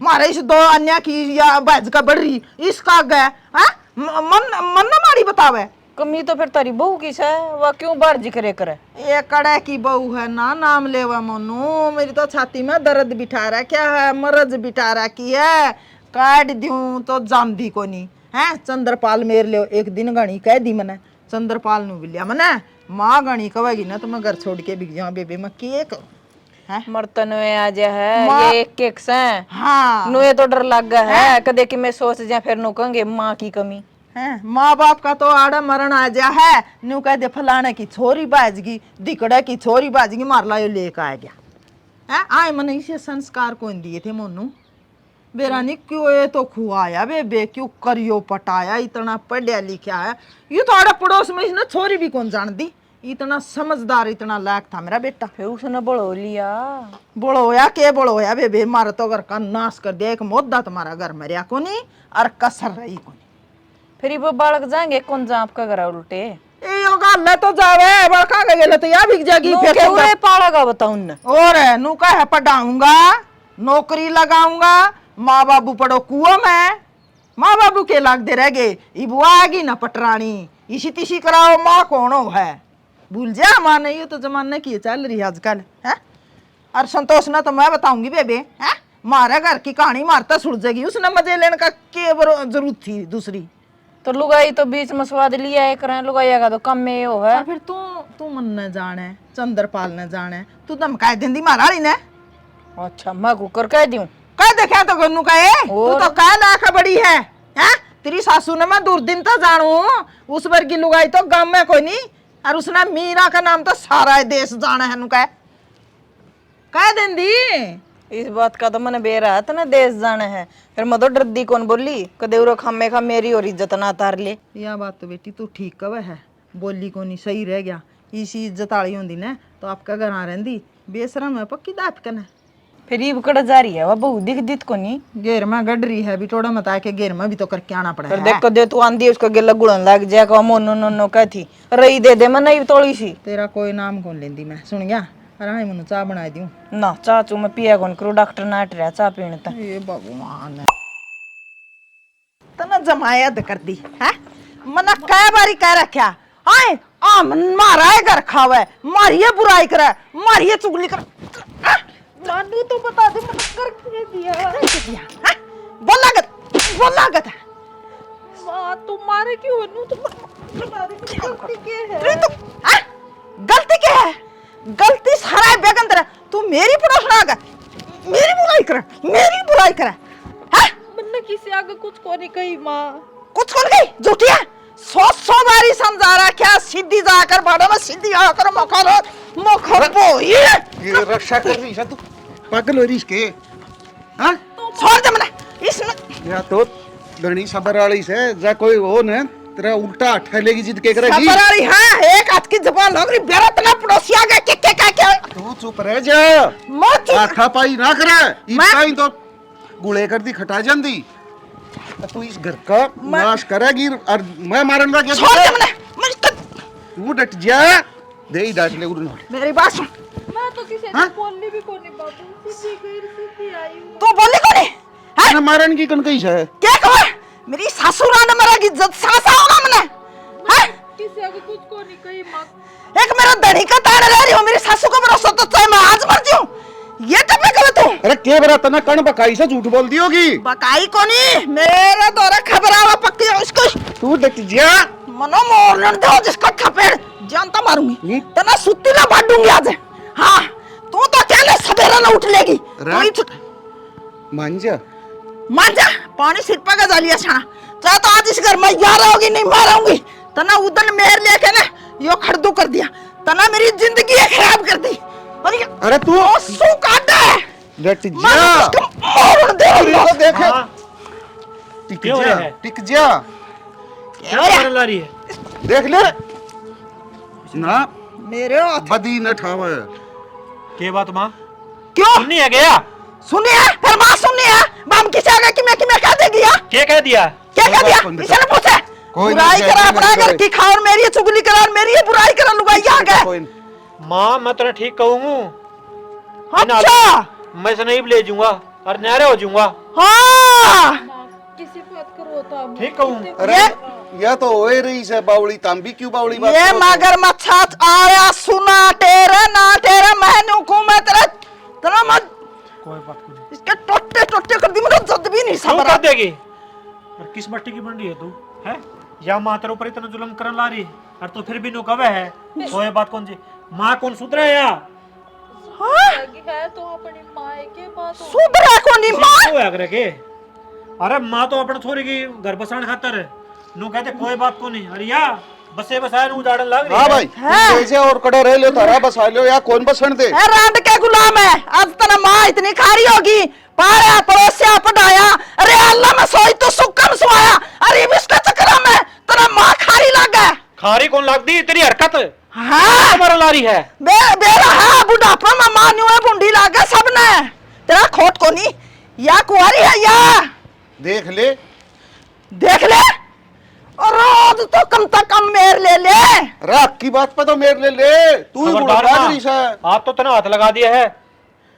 मारे इस दो अन्य की या बैज का बढ़ रही इसका गया मन माड़ी बतावे कमी तो फिर तारी बहू की है वह क्यों बार जिक्र करे ये कड़े की बहू है ना नाम लेवा मनु मेरी तो छाती में दर्द बिठा रहा क्या है मरज बिठा रहा की है काट दूं तो जान दी को नहीं है। चंद्रपाल मेरे ले एक दिन गणी कह दी मैंने चंद्रपाल नु बिलिया मैंने माँ गणी कहेगी ना तो मैं घर छोड़ के बिक जाऊँ बेबे मैं के करूँ मर्तन आज है ये एक से हाँ नुए तो डर लग गया है कदे कि मैं सोच जा फिर नु कहेंगे माँ की कमी है। माँ बाप का तो आड़ा मरण आ जा है न्यू कह दे फलाने की छोरी बाजगी दिकड़े की छोरी बाजगी मार ला लेकर आ गया है। आए मैंने इसे संस्कार कौन दिए थे मोनू बेरानी क्यों ये तो खुआया बे क्यों करियो पटाया इतना पढ़िया लिखा है। ये तो आड़े पड़ोस में इसने छोरी भी कौन जान दी। इतना समझदार इतना लायक था मेरा बेटा। फिर उसने बड़ो लिया। बड़ोया के बड़ोया बे मारा तो घर का नाश कर दिया। एक मुद्दा तुम्हारा घर मरिया को नहीं और कसर रही को नहीं। फिर वो बालक जाएंगे कौन जा आपका घर उल्टे ए योगा मैं तो जावे बड़का के गेले तो या बिक जागी नो फिर के उड़े पाड़ेगा बताऊं न और नु का है पढ़ाऊंगा नौकरी लगाऊंगा माँ बाबू पढ़ो कुओं में माँ बाबू के लाग दे रह गए इबुआ आगी ना पटरानी इसी तिसी कराओ माँ कौन हो है भूल जा माँ नहीं तो जमाने की चल रही आजकल है। और संतोष ना तो मैं बताऊंगी बेबे है मारे घर की कहानी मारता सुड़ जाएगी उसने मजे लेने का क्या जरूरत थी दूसरी। तो लुगाई तो बीच में स्वाद लिया है करें लुगाइया का तो कम में हो है। और फिर तू मन न जाने चंद्रपाल न जाने तू धमकाए देंदी महारानी ने। अच्छा मैं कुकर कह दूं कह देखे तो गन्नू कहे तू तो कह लाख बड़ी है तेरी सासू ने मैं दूर दिन तो जानू उस वर्गी लुगाई तो गांव में कोई नहीं और उसने मीरा का नाम तो सारा देश जाना है नु कह देंदी। इस बात का तो मैंने बेरा है ना देश जाना है फिर मैं तो डरदी कौन बोली कदे उरो खम्मे खा मेरी और इज्जत ना तार ले। यह बात तो बेटी तू ठीक कवे है बोली को नहीं सही रह गया इसी इज्जत आली होंदी ने तो आपका घर आ रहंदी बेशरम है पक्की दात कने फिर ये कड़ जा रही है वह बहु दिख दित को नहीं घेर में गड़ रही है भी थोड़ा मत के घेर में भी तो करके आना पड़ा फिर है। देख को दे तू आंधी उसका गिला गुड़न लग जाएगा मोनो नो नो कहती रही दे दे मैं नहीं तोड़ी सी तेरा कोई नाम कौन लेंदी मैं सुन गया अरे मनु चाह बना दूं ना चाचू मैं पिया कौन करूँ डॉक्टर नाट रहा चाह पीने तक ये भगवान तना जमायत कर दी है मना कै बारी कह रखा आए आ मन मारा है घर खावे मारिए बुराई करे मारिए चुगली कर मानू तो बता दे मन कर के दिया बोल लागत मां तू मारे क्यों नु तो बता दे गलती क्या है तो गलती क्या है गलती सारा बेगन तेरा तू मेरी पड़ोसना आ मेरी बुराई कर है मैंने किसी आगे कुछ को नहीं कही माँ कुछ कौन गई झूठिया 100 बारी समझा रहा क्या सीधी जाकर बाड़े में सीधी आकर मोखर बोई ये रक्षा कर रही है तू पागल हो रही इसके हां छोड़ दे मने इसमें या तो गणी सबर वाली से जा कोई हो न तेरा उल्टा ठहलेगी जिद के करेगी सबर वाली हां एक हाथ की जुबान लग रही बेरा तना पड़ोसी आ गए के तू चुप रह जा मत आठा पाई ना करे इतना तो गुले कर दी खटा जंदी तू इस घर का नाश करेगी और मैं मारूंगा क्या छोड़ दे मने तू डट जा दे ही डांट ले उड़ मेरी बात सुन मैं तो किसी ने बोलनी भी कोनी बाबू सीधी गई सीधी आई हूँ तू बोली कौन है ना मारन की कन कही है क्या कहो मेरी सासुरा ने मेरा इज्जत सासा होना मने हैं किसी आगे कुछ को नहीं कही माँ एक मेरा दड़ी का ताड़ रह रही हो मेरी सासू को भरोसा तो चाहे मैं आज मर जाऊं ये तब मैं गलत हूं। अरे के बरा तना कण बकाई से झूठ बोल दी होगी बकाई कोनी मेरा दौरा खबर आवा पक्की है उसको तू डट जा मनो मोरन दो जिसको थपेड़ जानता मारूंगी तना सुत्ती ना बांधूंगी आज हां तू तो अकेले सवेरे ना उठ लेगी मान जा मांजा पानी सिर पर का जालिया छाना चाहे तो आज इस घर में या रहोगी नहीं मारूंगी तना उदन मेर लेके ना यो खड़दू कर दिया तना मेरी जिंदगी खराब कर दी अरे तू सू काटा है डट जा मोरन दे तो देख टिक क्यों जा है? टिक जा क्या करने ला रही है देख ले ना मेरे हाथ बदी न ठावे के बात मां क्यों सुननी है गया सुनिए फिर मां सुनिए बम किसे आगे कि मैं कह दे गया क्या कह दिया क्या कह दिया इसने पूछे कोई बुराई नहीं, करा नहीं, अपना नहीं, घर की खा और मेरी चुगली करा और मेरी बुराई करा लुगाई आ गए मां मैं तेरे ठीक कहूँ अच्छा मैं से नहीं ले जाऊंगा और न्यारे हो जाऊंगा हाँ किसी बात करो तो अब ठीक कहूँ अरे या तो होए रही से बावली तांबी क्यों बावली बात ये करो? मगर मच्छा आया सुना तेरा ना तेरा मैंने को मैं तेरा मत कोई बात नहीं इसके टोटे टोटे कर दी मुझे जद भी नहीं क्यों समझ कर देगी और किस मट्टी की बन रही है तू है या माँ तेरे ऊपर इतना जुल्म करने ला रही और तू फिर भी नो कवे है कोई बात कौन सी माँ कौन सुधरे या है तो अपनी माँ के पास सुधरा को नहीं मां क्यों है करे के अरे माँ तो अपने छोरी की घर बसाने खातर नो कहते कोई बात को नहीं अरे या बसे बसाए नु उजाड़न लग रही हाँ भाई कैसे और कड़े रह लो तारा बसा लो या कौन बसन दे रांड के गुलाम है आज तना माँ इतनी खारी होगी पाया पड़ोसिया पढ़ाया। अरे अल्लाह में सोई तो सुकम सोया। अरे इसके चक्कर में तेरा माँ खारी लग गया। खारी कौन लग दी तेरी हरकत? हाँ हमारा लारी है बेरा है बुढ़ापा में मान्यू है बुंडी लग गया सबने। तेरा खोट को नहीं या कुआरी है या देख ले और रोज तो कम से कम मेर ले राख की बात पे तो मेरे ले तू ही खबरदार बुढ़ा माँ, रही है। आप तो तना हाथ लगा दिया है।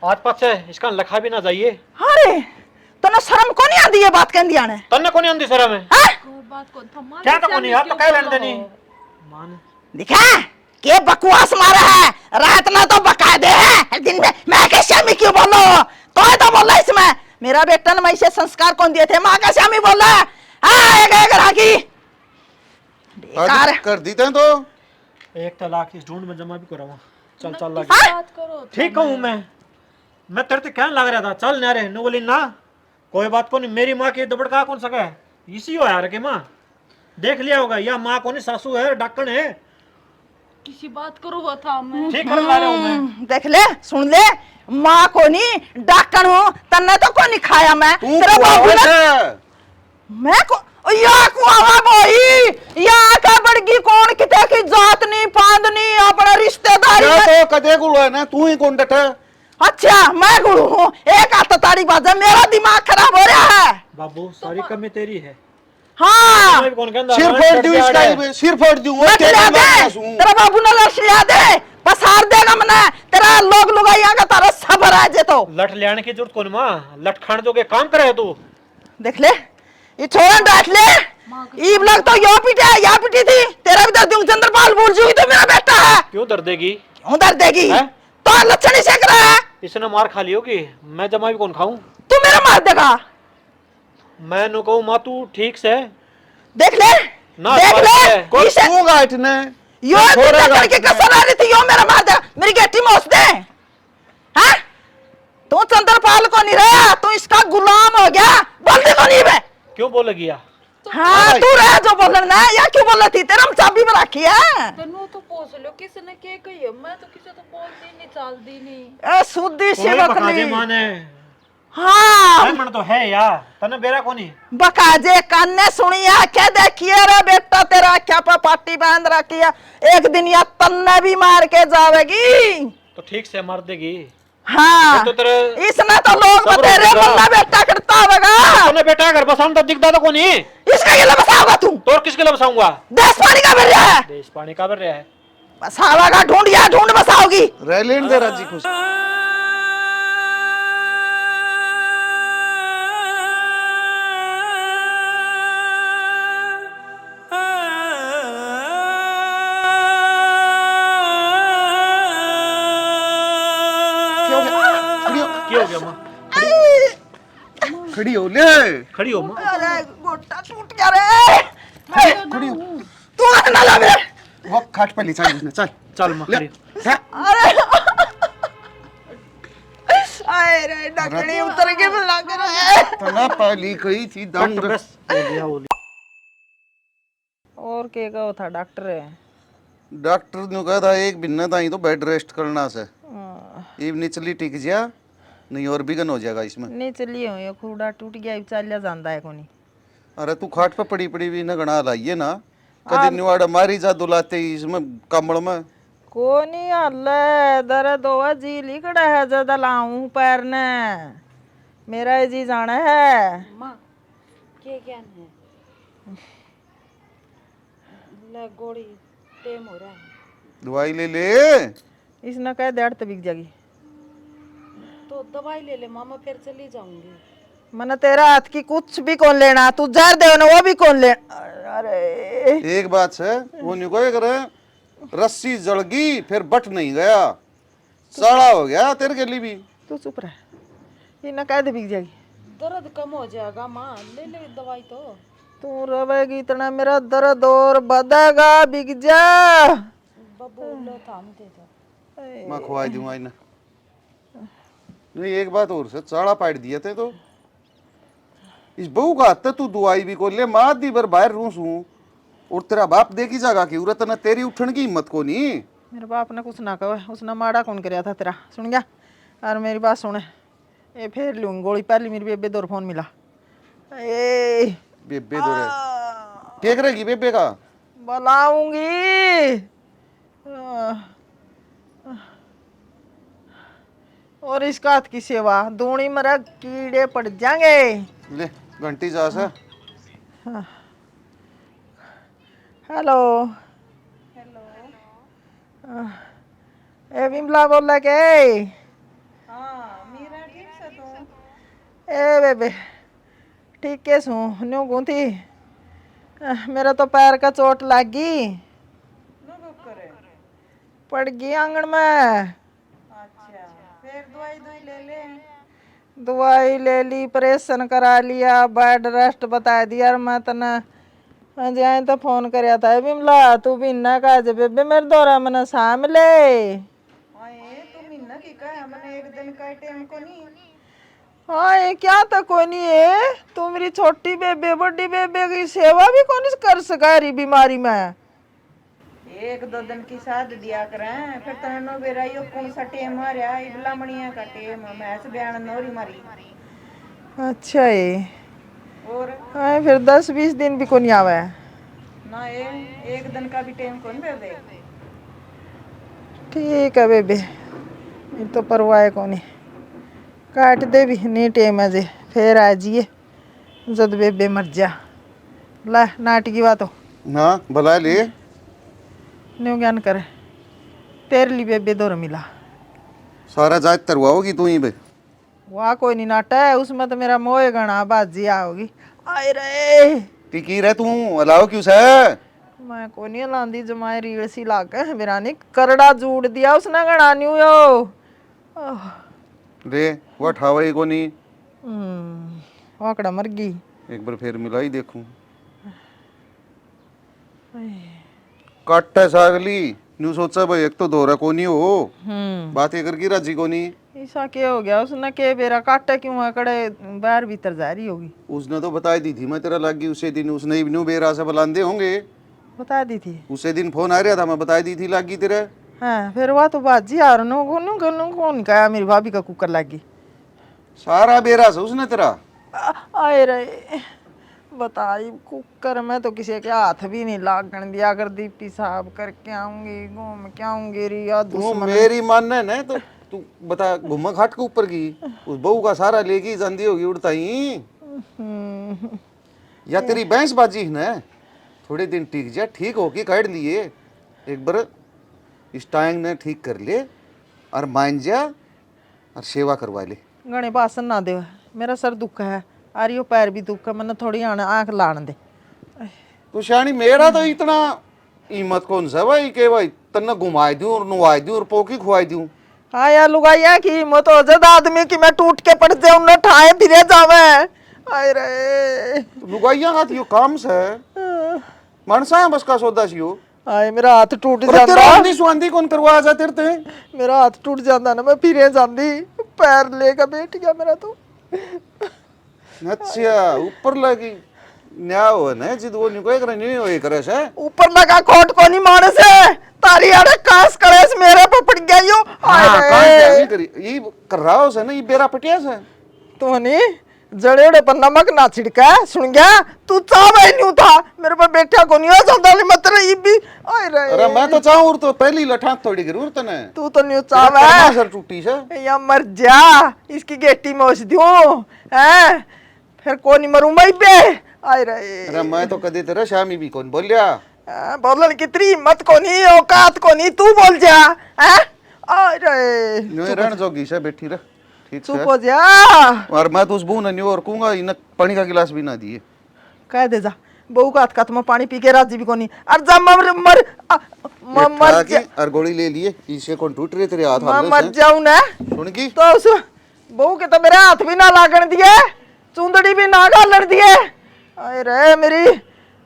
आज पास से इसका लखा भी ना जाइए। अरे तने शर्म को नहीं आती ये बात कहंदी आने? तन्ने को नहीं आंदी शर्म है? बात को थमा क्या तो को नहीं, आप तो कह लेने देनी मान। दिखा के बकवास मारा है। रात ना तो बका दे है दिन में मैं के शामी क्यों बोलो? तो बोला इसमें मेरा बेटा ने मैं इसे संस्कार कौन दिए थे? माँ का शामी बोला हाँ एक राखी बेकार कर दी तो 1 लाख इस ढूंढ में जमा भी कराऊंगा। चल चल लग बात करो। ठीक हूँ मैं तेरे से कहने लग रहा था चल ना रे नो बोली ना कोई बात को नहीं। मेरी माँ की दबड़ का कौन सका है? इसी हो यार के माँ देख लिया होगा या माँ को नहीं सासू है डाकण है। किसी बात करो वो था मैं ठीक कर ला रहा हूँ मैं। देख ले सुन ले माँ को नहीं डाकण हूँ तन्ने तो को नहीं खाया मैं तेरा बाबू ने मैं को या कुआवा बोई या का बड़गी कौन किते की जात नहीं पांद नहीं अपना रिश्तेदारी क्या में। तो कदे गुड़ है ना तू ही कौन डटा? अच्छा मैं गुरु हूँ एक हाथ ताड़ी बाजा मेरा दिमाग खराब हो रहा है। बाबू सारी कमी तेरी है। हाँ मैं भी कौन कहंदा सिर फोड़ दूं इसका ही सिर फोड़ दूं वो लठ लिया दे तेरा बाबू ने लठ लिया दे पसार देगा मने तेरा लोग लुगाइया का तारा सबर आ जे तो लठ लेने की जरूरत कौन माँ लठ खान जोगे काम करे तू। देख ले ये छोड़ा डांट ले ईब लग तो यो पीटे या पीटी थी तेरा भी दर्द चंद्रपाल बोल जूगी तो मेरा बेटा है क्यों दर्द देगी? उधर देगी हैं? तो लक्षण ही सेक रहा है। इसने मार खा ली होगी मैं जमा भी कौन खाऊं? तू मेरा मार देगा। मैं नु कहूं माँ तू ठीक से देख ले ना देख बात ले है। कौन इसे तू गाइट ने यो लक्षण की कसर आ रही थी यो मेरा मार देगा मेरी गेटी में दे हैं? तू चंद्रपाल को नहीं रहा तू इसका गुलाम हो गया बोलती को नहीं बे। क्यों बोले गया? हाँ तू रह जो बोलना या क्यों बोल रही थी तेरा हम चाबी में रखी है। तनु तो पूछ लो किसने के कही है मैं तो किसी तो बोलती नहीं चालती नहीं। ए सुद्दी से कोई बका दे बकली माँ ने हाँ मन तो है यार तने बेरा कोनी बकाजे कान्ने सुनिया क्या देखिए रे बेटा तेरा क्या पार्टी बांध रखी है एक दिन या तन्ने भी मार के जावेगी तो ठीक से मार देगी। हाँ तो तेरे इसने तो लोग सब बतेरे रोक बल्ला बेटा करता होगा तने बेटा घर बसाऊं तो दिखता तो कोनी इसका ये बसाओगा तू तो और किसके लिए बसाऊंगा? देश पानी का भर है देश पानी का भर रहा है बसावागा ढूंढिया ढूंढ बसाओगी रह लेन दे राजी खुश क्या हो गया माँ? खड़ी हो ले खड़ी हो माँ। अरे गोटा टूट गया रे खड़ी हो तू ना ला बे वो खाट पे ले चल चल चल माँ खड़ी हो। अरे आए रे डकड़ी उतर के लग रहा है तना पाली कई थी दम बस बस हो गया हो गया। और के गो था डॉक्टर है डॉक्टर ने कहा था एक भिन्न ताई तो बेड रेस्ट करना से ये निचली टिक जा नहीं और बिगन हो जाएगा इसमें नहीं चलिए हो ये खूड़ा टूट गया अब चलिया जांदा है कोनी। अरे तू खाट पे पड़ी पड़ी भी न गणा लाइए ना कदी निवाड़ मारी जा दुलाते इसमें कमड़ में कोनी अल्लाह दर्द होवा जी लिखड़ा है ज्यादा लाऊं पैर ने मेरा जी जाना है माँ के क्या है ले गोड़ी टेम हो रहा है दवाई ले ले इसने कह दे तो बिक जाएगी तो दवाई ले ले मामा फिर चली जाऊंगी। मने तेरा हाथ की कुछ भी कौन लेना तू जहर दे ना वो भी कौन ले अरे एक बात है वो नहीं कोई करे रस्सी जड़गी फिर बट नहीं गया सड़ा हो गया तेरे के लिए भी तू चुप रह ये ना कह दे बिक जाएगी दर्द कम हो जाएगा माँ ले ले दवाई तो तू रोवेगी इतना मेरा दर्द और बढ़ेगा बिक जा बब्बू लो थाम दे दो मैं खुआ दूंगा इन्हें नहीं एक बात और से चाड़ा पाट दिए थे तो इस बहू का हत्या तू दवाई भी को ले माँ दी बार बाहर रूस हूँ और तेरा बाप देखी जागा कि उरत न तेरी उठन की हिम्मत को नहीं मेरे बाप ने कुछ ना कहा उसने माड़ा कौन कराया था तेरा सुन गया और मेरी बात सुने ये फिर लूंगी गोली पहली मेरी बेबे दो फोन मिला ए बेबे दो रे क्या करेगी बेबे का? बुलाऊंगी और इसका हाथ की सेवा दूनी मरा कीड़े पड़ जाएंगे। ले घंटी जा सा। हेलो ए विमला बोल के ए बेबे ठीक है सू न्यू गुंथी मेरा तो पैर का चोट लग गई पड़ गई आंगन में। अच्छा फिर दवाई ले ली ऑपरेशन करा लिया बेड रेस्ट बता दिया। मैं तना जाए तो फोन करया था विमला तू भी इन्ना का जे बेबे मेरे दौरा मना शाम ले तू महीना की कहा मैंने एक दिन का टाइम को नहीं। हाँ ये क्या तो कोई नहीं है तू मेरी छोटी बेबे बड़ी बेबे की सेवा भी कौन कर सका रही बीमारी में। एक दो दिन की साथ दिया करें फिर तनो बेरा यो कौन सा टेम मारया इबला मणिया का टेम मैच बयान नोरी मारी। अच्छा ये और हाँ फिर 10-20 दिन भी कौन आवे ना ये एक दिन का भी टेम कौन बेबे। ठीक है बेबे ये तो परवाह कौन है काट दे भी नहीं टेम अजे फिर आ जिए जद बेबे मर जा ला नाटकी बात हो ना भला ले न्यू ज्ञान करे तेरे लिए बेबे दौर मिला सारा जात तरवा होगी तू ही बे। वाह कोई नहीं नाटा है उसमें तो मेरा मोह गणा बाजी आओगी आए रे टिकी रहे तू अलाओ क्यों से? मैं कोई नहीं लांदी जमाए रील सी लाग मेरा नहीं करड़ा जोड़ दिया उसने गणा न्यू यो रे वो ठावे को नहीं वाकड़ा मर गई एक बार फिर मिला ही देखूं काटे सागली न्यू सोचा भाई एक तो दौरा को नहीं हो बातें करके राजी को नहीं। ऐसा क्या हो गया उसने के बेरा काटा क्यों है कड़े बाहर भीतर जा रही होगी। उसने तो बता दी थी मैं तेरा लग गई उसे दिन उसने न्यू बेरा से बुलांदे होंगे बता दी थी उसे दिन फोन आ रहा था मैं बता दी थी लग गई तेरे। हाँ फिर वह तो बाजी आ रहा कौन कहा मेरी भाभी का कुकर लग गई सारा बेरा से उसने तेरा आए रहे बताई कुकर में तो किसी के हाथ भी नहीं लागन दिया अगर दीपी साहब करके आऊंगी घूम के आऊंगी रिया तू मेरी मानने न तो तू बता घुमा घाट के ऊपर की उस बहू का सारा लेगी जंदी होगी उड़ता ही या तेरी भैंस बाजी है ना थोड़े दिन टिक जा ठीक होके काट लिए एक बार इस टाइम ने ठीक कर ले और मान जा और सेवा करवा ले। गणे भाषण ना दे मेरा सर दुख है आरियो पैर भी दुख है मैंने थोड़ी आंख लान दे। तू शानी मेरा तो इतना हिम्मत कौन सा भाई के भाई तन्ना घुमाई दूं और नुवाई दूं और पोकी खुआई दूं। हाँ यार लुगाइया की हिम्मत हो जद आदमी की मैं टूट के पड़ जाऊं ना ठाए फिरे जावे आए रे लुगाइया का यो काम से मनसा बस का सौदा सियो आए मेरा हाथ टूट तेरा जाता आंधी सुआंधी कौन करवा जा तेरे ते मेरा हाथ टूट जाता ना मैं फिरे जाती पैर लेकर बैठ गया मेरा तो। अच्छा ऊपर लगी न्याय हो ना जिद वो नहीं कोई करे नहीं होए करे से ऊपर लगा कोट को नहीं मारे से तारी अरे कास करे से मेरे पे पड़ गया यो हां कान करी ये कर रहा हो से ना ये बेरा पटिया से तो नहीं जड़ेड़े पर नमक ना छिड़का सुन गया तू चावे नहीं था मेरे पे बैठा को नहीं हो जाता ले मत रही भी आए रे अरे मैं तो चाहूं तो पहली लठाक थोड़ी जरूरत ने तू तो नहीं चावे सर टूटी से या मर जा इसकी गेटी में ओस दूं हैं फिर कौन मरूं मैं पे आए रे अरे मैं तो कदी तेरा शामी भी कौन बोलिया बोलन कितनी हिम्मत को नहीं औकात को नहीं तू बोल जा हैं आए रे नो रण जोगी से बैठी रह ठीक चुप है हो जा और मैं तो उस बहू ने और कहूंगा इन पानी का गिलास भी ना दिए कह दे जा बहू का हाथ का तुम पानी पी के राजी भी को नहीं अरे जा मर जा और गोली ले लिए इसे कौन टूट रहे तेरे हाथ मैं मर जाऊं ना सुन की तो उस बहू के तो मेरे हाथ भी ना लागण दिए चुंदड़ी भी ना गालन दिए आए रे मेरी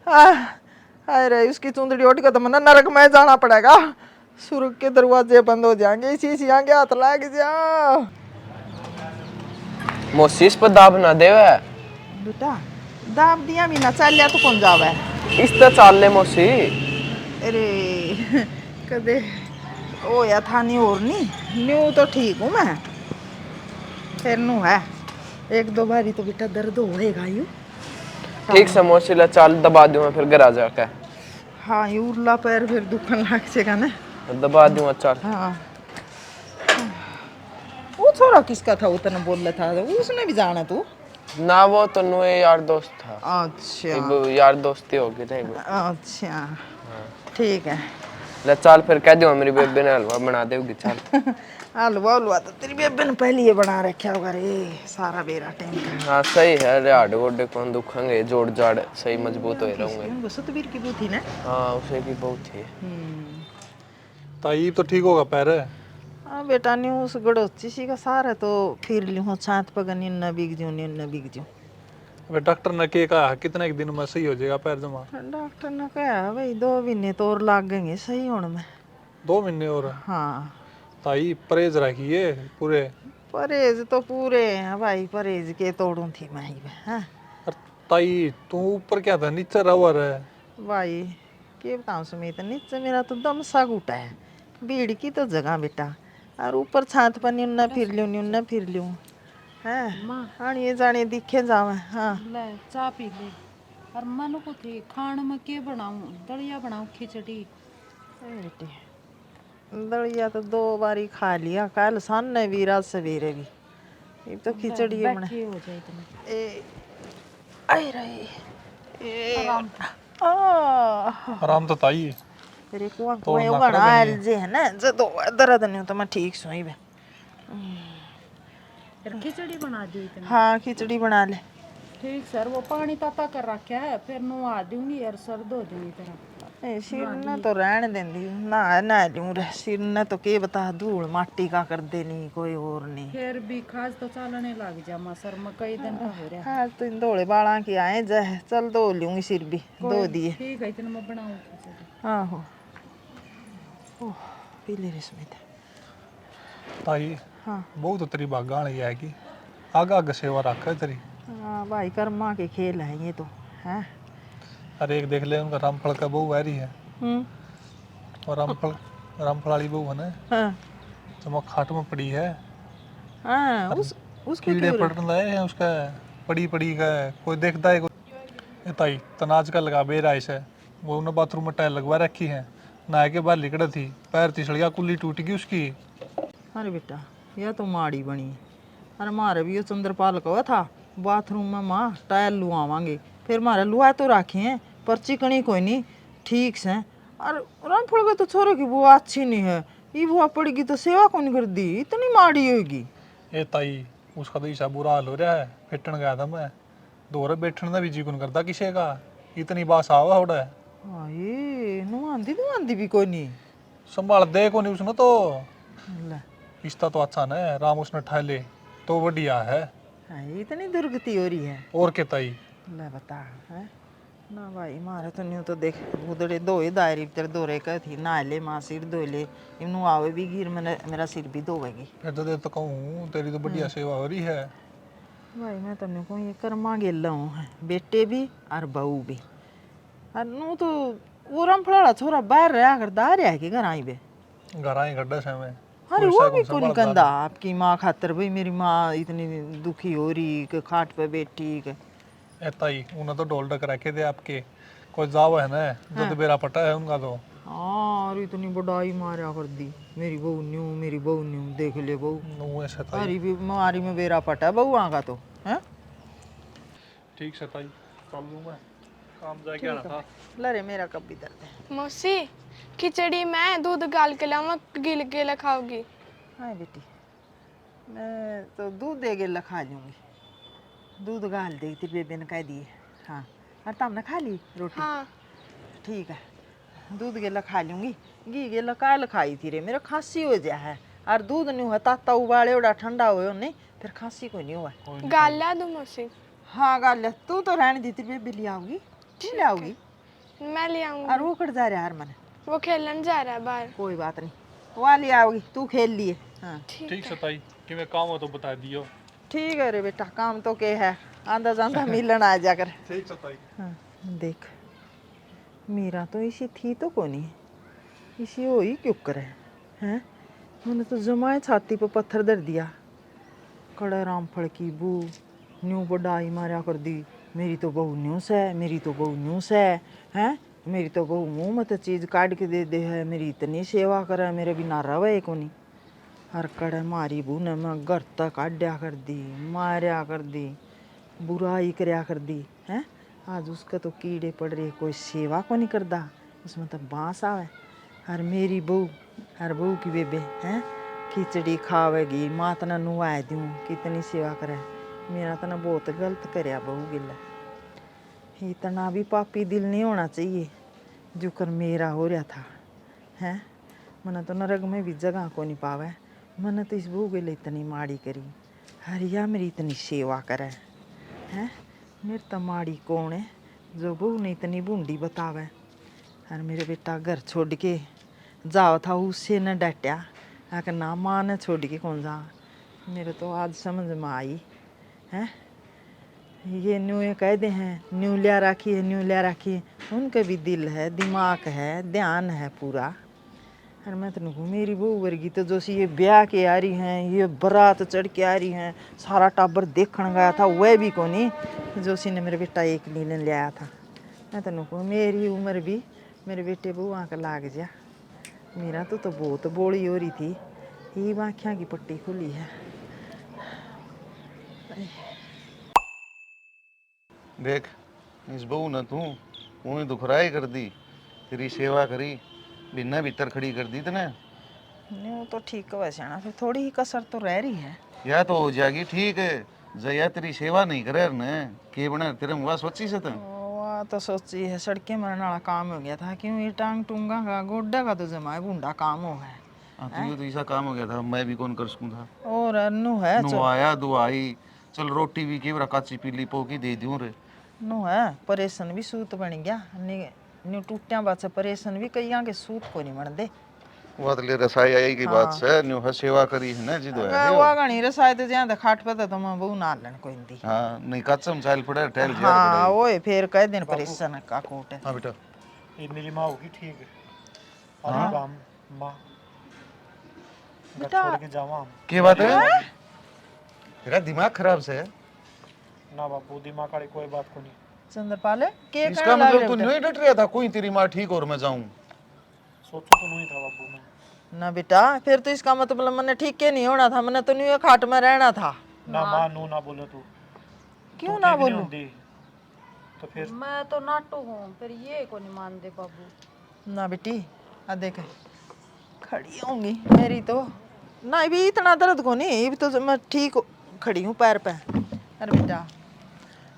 आए रे उसकी चुंदड़ी उठ के तो मना नरक में जाना पड़ेगा सुर्ग के दरवाजे बंद हो जाएंगे इसी आगे हाथ लग जा मोसीस पर दाब ना देवे बेटा दाब दिया भी ना चल लिया तो कौन जावे इस तरह चाल ले मोसी अरे कदे ओ या था नहीं और नहीं न्यू तो ठीक हूँ मैं फिर नु है एक दो बारी तो बेटा दर्द होएगा यू। ठीक से मौसी ला चाल दबा दूंगा फिर घर आ जाके। हाँ ये उरला पैर फिर दुखन लग जाएगा ना। दबा दूंगा चाल। हाँ वो छोरा किसका था, वो तने बोल रहा था उसने भी जाना तू। ना वो तो नुए यार दोस्त था। अच्छा वो यार दोस्ती होगी नहीं वो। अच्छा ठीक है। ले चाल फिर कह दूंगा मेरी बेबे ने हलवा बना देगी चाल। हलवा हलवा तो तेरी बेबे ने पहले ही बना रखा होगा रे सारा बेरा टाइम का। हाँ सही है, रिहाड़ गोडे कौन दुखेंगे, जोड़ जाड़ सही मजबूत हो रहूंगे। वो सतबीर की बूथी ना। हाँ उसे की बहुत थी। ताई तो ठीक होगा पैर। हाँ बेटा न्यू उस गड़ोची सी का सारा तो फिर लियो छात पगन न बिग जो न बिग जो। अबे डॉक्टर ने के कहा कितने एक दिन में सही हो जाएगा पैर जमा? डॉक्टर ने कहा भाई 2 महीने तो और लग गए सही होने में। 2 महीने और? हाँ ताई परहेज रखिए पूरे। परहेज तो पूरे हैं भाई, परहेज के तोड़ू थी मैं ही। हाँ अरे ताई तू ऊपर क्या था, नीचे रहा है भाई के बताऊँ सुमित, नीचे मेरा तो दम सा घुटा है, भीड़ की तो जगह बेटा, और ऊपर छात पर न्यूना फिर लूँ है आने जाने दिखे जावे। हाँ ले चाय पी ले। और मन को थी खाने में के बनाऊं, दलिया बनाऊं खिचड़ी? बेटी दलिया तो 2 बारी खा लिया, कल सामने भी रात सवेरे भी। ये तो खिचड़ी बना बैठी हो जाए तुम्हें। ए आई रही ए आराम तो ताई। तेरे को कोई बना जे है ना जदो दर्द नहीं तो मैं ठीक सोई बे। फिर खिचड़ी बना दी इतनी। हाँ खिचड़ी बना ले। ठीक सर, वो पानी ताता कर रखा है, फिर नुआ दूंगी और सर धो दूंगी तरह। ए सिर न तो रहने देंदी ना लूं रे, सिर न तो के बता धूल माटी का कर देनी कोई और नहीं। फिर भी खास तो चलने लग जा मा सर में कई दिन का हो रहा है। हाँ तो इन धोले बाला की आए जाए, चल धो लूंगी सिर भी धो दिए। ठीक है इतना मैं बनाऊं खिचड़ी। आहो ओह पी ले रे सुमित। ताई हाँ बहुत तेरी बागान ही है कि आगा आगे सेवा रखा है तेरी। हाँ भाई कर्मा के खेल है ये तो है। अरे एक देख ले उनका रामफल का बहू आ रही है, और रामफल वाली बहू है ना हाँ जो खाट में पड़ी है। हाँ उसको कीड़े पड़ने लगे हैं उसका, पड़ी का कोई देखता है कोई। ए ताई तनाज का लगा बेरा ऐसे वो उन्होंने बाथरूम में टाइल लगवा रखी है, नहा के बाहर लिकड़ थी, पैर तिसड़िया कुल्ली टूट गई उसकी। अरे बेटा यह तो माड़ी बनी। अरे मारे भी ये चंद्रपाल का था बाथरूम में माँ टायल लुआवांगे, फिर मारे लुआ तो रखे हैं पर चिकनी कोई नहीं ठीक से। और रामफल के तो छोरे की बुआ अच्छी नहीं है, ये बुआ पड़ेगी तो सेवा कौन कर दी, इतनी माड़ी होगी। ए ताई उसका तो ईसा बुरा हाल हो रहा है, फिटन गया था मैं, दोरे बैठने का भी जी कौन करता किसी का, इतनी बात आवा होड़ा है। हाँ ये नुआंदी भी कोई नहीं संभाल दे को नहीं उसने तो। ले रिश्ता तो अच्छा ना है, राम उसने ठा ले तो बढ़िया है। हाँ, इतनी दुर्गति हो रही है। और क्या ताई? ले बता है ना भाई मारे तो नहीं तो देख उधरे दो ही दायरी तेरे दोरे का थी ना ले माँ सिर धो ले इन्हू आवे भी गिर मैंने मेरा सिर भी धोएगी। फिर तो देर तो कहूँ तेरी तो बढ़िया सेवा हो रही है। भाई मैं तुमने को ये कर्मा गेला हूँ, बेटे भी और बहू भी। और नू तो वो रामफल छोरा बाहर रहा कर दार है कि घर आई बे घर आए गड्ढे से में। अरे वो भी कौन कंदा आपकी माँ खातर भाई मेरी माँ इतनी दुखी हो रही कि खाट पे बैठी के। ए ताई उन्हें तो ढोल ढक रखे थे आपके, कोई जाव है ना जब बेरा पटा है उनका तो। हाँ और इतनी बड़ाई मारा कर दी मेरी बहू न्यू देख ले बहू। नुए से ताई अरे भी मारी में बेरा पटा बहू आगा तो है। ठीक से ताई चल लूँ मैं, काम जाके आना था। लरे मेरा कब भी दर्द है। मौसी खिचड़ी में दूध गाल के लावा गिल के खाओगी? हाँ बेटी मैं तो दूध दे के खा लूँगी, दूध गाल दे तेरी बेबे ने कह दिए। हाँ और तुमने खा ली रोटी? हाँ ठीक है दूध के खा लूँगी। घी के काल खाई थी रे मेरा खांसी हो जा है, और दूध नहीं हुआ ताता उबाले उड़ा ठंडा हो नहीं फिर खांसी कोई नहीं हुआ। गाल ला दो मौसी। हाँ गाल तू तो रहने दी तेरी बेबे ले आओगी ले आओगी मैं ले आऊंगी। और वो कट जा रहा है हर मन वो खेलन जा रहा है बाहर। कोई बात नहीं वो ले आओगी तू खेल लिए। हाँ ठीक से ताई कि मैं काम हो तो बता दियो। ठीक है रे बेटा काम तो के है आंदा जांदा मिलन आ जाकर। ठीक से ताई। हाँ देख मेरा तो इसी थी तो कोनी इसी हो ही क्यों करे हैं, मैंने तो जमाए छाती पे पत्थर धर दिया खड़े रामफल की बू न्यू बड़ाई मारा कर दी, मेरी तो बहू न्यूस है, मेरी तो बहू न्यूस है, हैं मेरी तो बहू मुंह मत चीज काट के दे दे है, मेरी इतनी सेवा करे, मेरे बिना रवे को नहीं। हर कड़े मारी बू ने मैं घर तक काढ़ा कर दी, मारिया कर दी, बुराई करया कर दी हैं। आज उसका तो कीड़े पड़ रहे, कोई सेवा को नहीं करता, उसमें तो बांस आवे। हर मेरी बहू, हर बहू की बेबे हैं खिचड़ी खावेगी, माँ तना नुआ दूँ, कितनी सेवा करे। मेरा तना बहुत गलत करया बहू गिला, इतना भी पापी दिल नहीं होना चाहिए जो कर मेरा हो रहा था हैं। मैंने तो नरक में भी जगह को नहीं पावे, मैंने तो इस बहू गिले इतनी माड़ी करी, हरिया मेरी इतनी सेवा करे हैं। मेरे तो माड़ी कौन है जो बहू ने इतनी बूंदी बतावे। और मेरे बेटा घर छोड़ के जाओ था उससे न डटा, आकर ना माँ ने छोड़ के कौन जा। मेरे तो आज समझ में आई हैं, ये न्यू ये कहते हैं न्यू लिया रखी है, न्यू लिया रखी है, उनके भी दिल है, दिमाग है, ध्यान है पूरा। और मैं तो मेरी बहू वर्गी तो जो सी ये ब्याह के आ रही हैं, ये बारात चढ़ के आ रही हैं, सारा टाबर देखने गया था वह भी को नहीं जो सी ने मेरे बेटा एक लीलन ले आया था। मैं तो मेरी उम्र भी मेरे बेटे बहू आँख लाग जा, मेरा तो बहुत बोली हो रही थी, ये आँखियाँ की पट्टी खुली है। देख इस बहू ने तू वही दुखराई कर दी, तेरी सेवा करी, बिना भीतर खड़ी कर दी तने। नहीं तो ठीक है वैसे ना, फिर थोड़ी ही कसर तो रह रही है। या तो हो जाएगी ठीक है, जया तेरी सेवा नहीं करे ने के बना तेरे मुआ सोची से तन। वाह तो सोची है, सड़कें मरने वाला काम हो गया था, क्यों ये टांग टूंगा का गोड्डा का तो जमा बूंदा काम हो है। तो ये तो ऐसा काम हो गया था, मैं भी कौन कर सकूं था। और अनु है नु आया दुआई, चल रोटी भी की काची पीली पोकी दे दूं रे। नु है परेशान भी सूत बन गया, न्यू टूटिया बात से परेशान भी कई आगे सूत को नहीं बन दे। वो तो ले रसाई आई की बात से न्यू है सेवा करी है ना जी दो है। वो गणी रसाई तो ज्यादा खाट पे तो मैं बहु ना लेन कोई दी। हां नहीं कच्चम चाल पड़े ठहल जा हां ओए फिर कह दिन परेशान का कोट है। हां बेटा ये मेरी माँ होगी ठीक है, अरे बाम माँ घर छोड़ के जावा हम। की बात है, तेरा दिमाग खराब से है ना बापू, दिमाग वाली कोई बात को नहीं। चंद्रपाल के इसका मतलब तू नहीं डट रहा था कोई तेरी माँ ठीक और मैं जाऊं। सोचो तो नहीं था बापू मैं। ना बेटा फिर तो इसका मतलब मैंने ठीक के नहीं होना था, मैंने तो न्यू खाट में रहना था। ना माँ नू ना बोले तू, क्यों ना बोलूं? तो फिर मैं तो नाटू हूँ, फिर ये को नहीं मान दे बाबू। ना बेटी आ देख खड़ी होंगी मेरी तो ना भी इतना दर्द को नहीं, भी तो मैं ठीक खड़ी हूँ पैर पे। अरे बेटा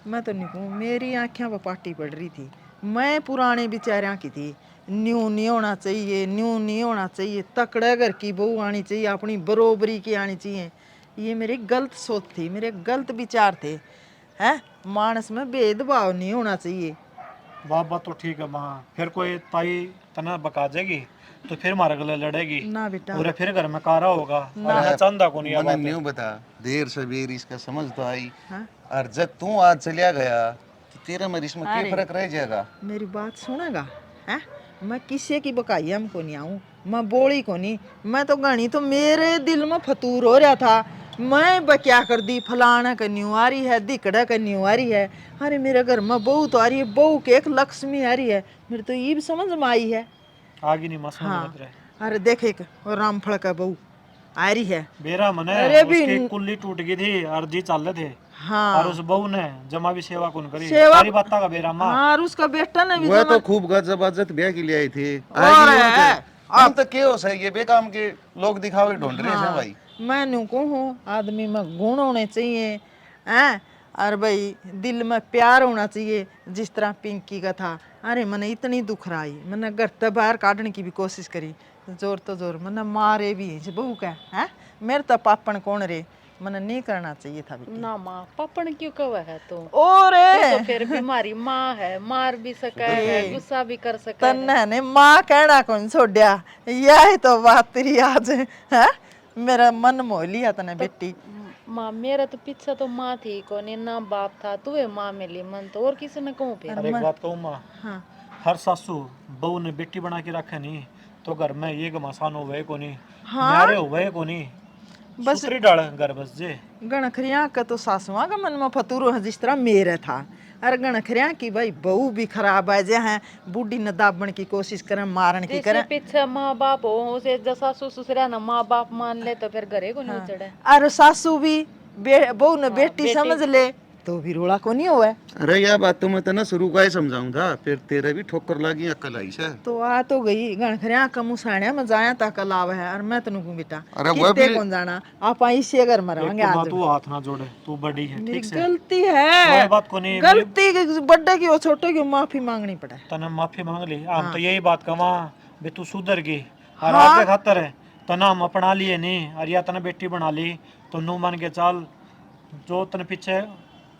मैं तो नहीं कहूँ, मेरी आँखें पे पाटी पड़ रही थी, मैं पुराने बेचारियाँ की थी, न्यू नहीं होना चाहिए, न्यू नहीं होना चाहिए, तकड़े घर की बहू आनी चाहिए, अपनी बरोबरी की आनी चाहिए। ये मेरी गलत सोच थी, मेरे गलत विचार थे हैं। मानस में भेदभाव नहीं होना चाहिए। बात तो ठीक है माँ, फिर कोई ताई तना बका जाएगी तो फिर हमारे गले लड़ेगी ना बेटा पूरे फिर घर में कारा होगा। मैं चंदा को नहीं मैंने न्यू बता देर सवेर इसका समझ तो आई। हाँ? और जब तू आज चलिया गया तो तेरा मेरी इसमें क्या फर्क रह जाएगा। मेरी बात सुनेगा हैं, मैं किसी की बकाई हमको नहीं आऊँ, मैं बोली को नहीं, मैं तो गणी तो मेरे दिल में फतूर हो रहा था, मैं बक्या कर दी फलाना का न्यू आ रही है, दिकड़ा का न्यू आ रही है, अरे मेरे घर में बहू तो आ रही है, बहू के एक लक्ष्मी आ रही है, मेरे तो ये भी समझ में आई है। आगे नहीं मस्त हाँ रहे। अरे देख एक रामफल का बहू आ रही है। बेरा मने अरे भी उसकी कुल्ली टूट गई थी और जी चल रहे थे। हाँ और उस बहू ने जमा भी सेवा कौन करी, सेवा सारी बातें का बेरा माँ। हाँ और उसका बेटा ने भी वह तो खूब गजब अज्जत ब्याह के लिए आई थी। हम तो क्या हो सही ये बेकाम के लोग दिखावे ढूंढ रहे हैं भाई। मैं न्यू कहूँ आदमी में गुण होने चाहिए हैं, और भाई दिल में प्यार होना चाहिए, जिस तरह पिंकी का था। अरे मैंने इतनी दुख रही, मैंने घर तक बाहर काटने की भी कोशिश करी, जोर तो जोर मैंने मारे भी बहू का है, मेरे तो पापन कौन रे, मैंने नहीं करना चाहिए था बेटी। ना माँ पापन क्यों कवा है तू, ओरे तो फिर भी हमारी माँ है, मार भी सका है, गुस्सा भी कर सका है। तन्ने ने माँ कहना कौन छोड़िया, यही तो बात तेरी आज है, मेरा मन मोह लिया तने बेटी। माँ मेरा तो पीछा तो माँ थी कौन, ना बाप था, तू है माँ मिली, मन तो और किसी ने कहूँ फिर। अरे एक बात कहूँ माँ, हर सासू बहू ने बेटी बना के रखे नहीं तो घर में ये घमासान हो गए को नहीं, न्यारे हो गए को नहीं। बस सुतरी डाल घर बस जे गणखरिया का तो सासुआ का मन में फतूरो है जिस तरह मेरे था। अरे गणखरिया की भाई बहू भी खराब है जे हैं बूढ़ी न दाबण की कोशिश करें मारन की जैसे करें। पीछे माँ बाप हो उसे जैसा ससुर ना माँ बाप मान ले तो फिर घरे को नहीं चढ़े। अरे सासू भी बहू न बेटी समझ ले तो भी रोड़ा को नहीं हुआ। अरे यह बात तो मैं तना शुरू का ही समझाऊं था, फिर तेरे भी ठोकर लगी अक्ल आई से। तो आ तो गई गणखरिया का मुसाणिया में जाया तक लाव है। और मैं तनु कहूं बेटा अरे वो कितने भी- कौन जाना आप इसे घर में एक रहेंगे तो आज। बात तू हाथ ना जोड़े, तू बड़ी है मेरी ठीक से। गलती कोई है, बात को नहीं, गलती की बड़े की और छोटे की माफी मांगनी पड़े। तना माफी मांग ली। हम तो यही बात कवा बे तू सुधर गई और आगे खातर है तना हम अपना लिए नहीं और या तना बेटी बना ली तो नू मान के चाल जो तन पीछे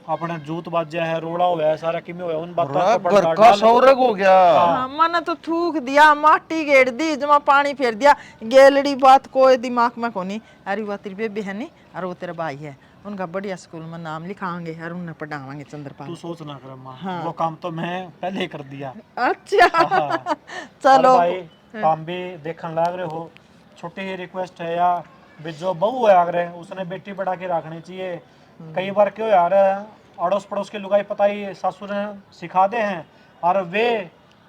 अपने जूत बाजा है रोड़ा हुआ है सारा किमे हुआ है, उन बातों को घर पड़ता का डाल। सौरग हो गया। हाँ, मैंने तो थूक दिया माटी गेड़ दी जमा पानी फेर दिया गेलड़ी बात कोई दिमाग में कोनी। अरे वो तेरी बेबी है नहीं और वो तेरा भाई है उनका बढ़िया स्कूल में नाम लिखाएंगे और उन्हें पढ़ावांगे चंद्रपाल। तू सोच ना कर माँ, वो काम तो मैं पहले ही कर दिया। अच्छा हाँ। चलो और भाई काम भी देखने लग रहे हो, छोटी ही रिक्वेस्ट है या भी जो बहू है आगरे उसने बेटी बढ़ा के रखनी चाहिए। कई बार क्यों यार अड़ोस पड़ोस के लुगाई पता ही सासू ने सिखा दे हैं और वे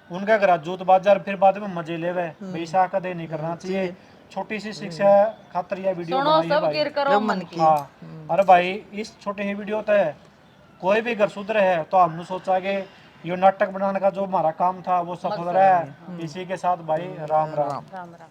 उनका घर जूत बाजार फिर बाद में मजे ले वे ऐसा कदे नहीं करना चाहिए। छोटी सी शिक्षा खातर यह वीडियो सुनो बनाई है सब भाई। गिर करो मन की। हाँ अरे भाई इस छोटे ही वीडियो तो है कोई भी घर सुधरे है तो हमने सोचा कि ये नाटक बनाने का जो हमारा काम था वो सफल रहा है। इसी के साथ भाई राम राम। राम राम।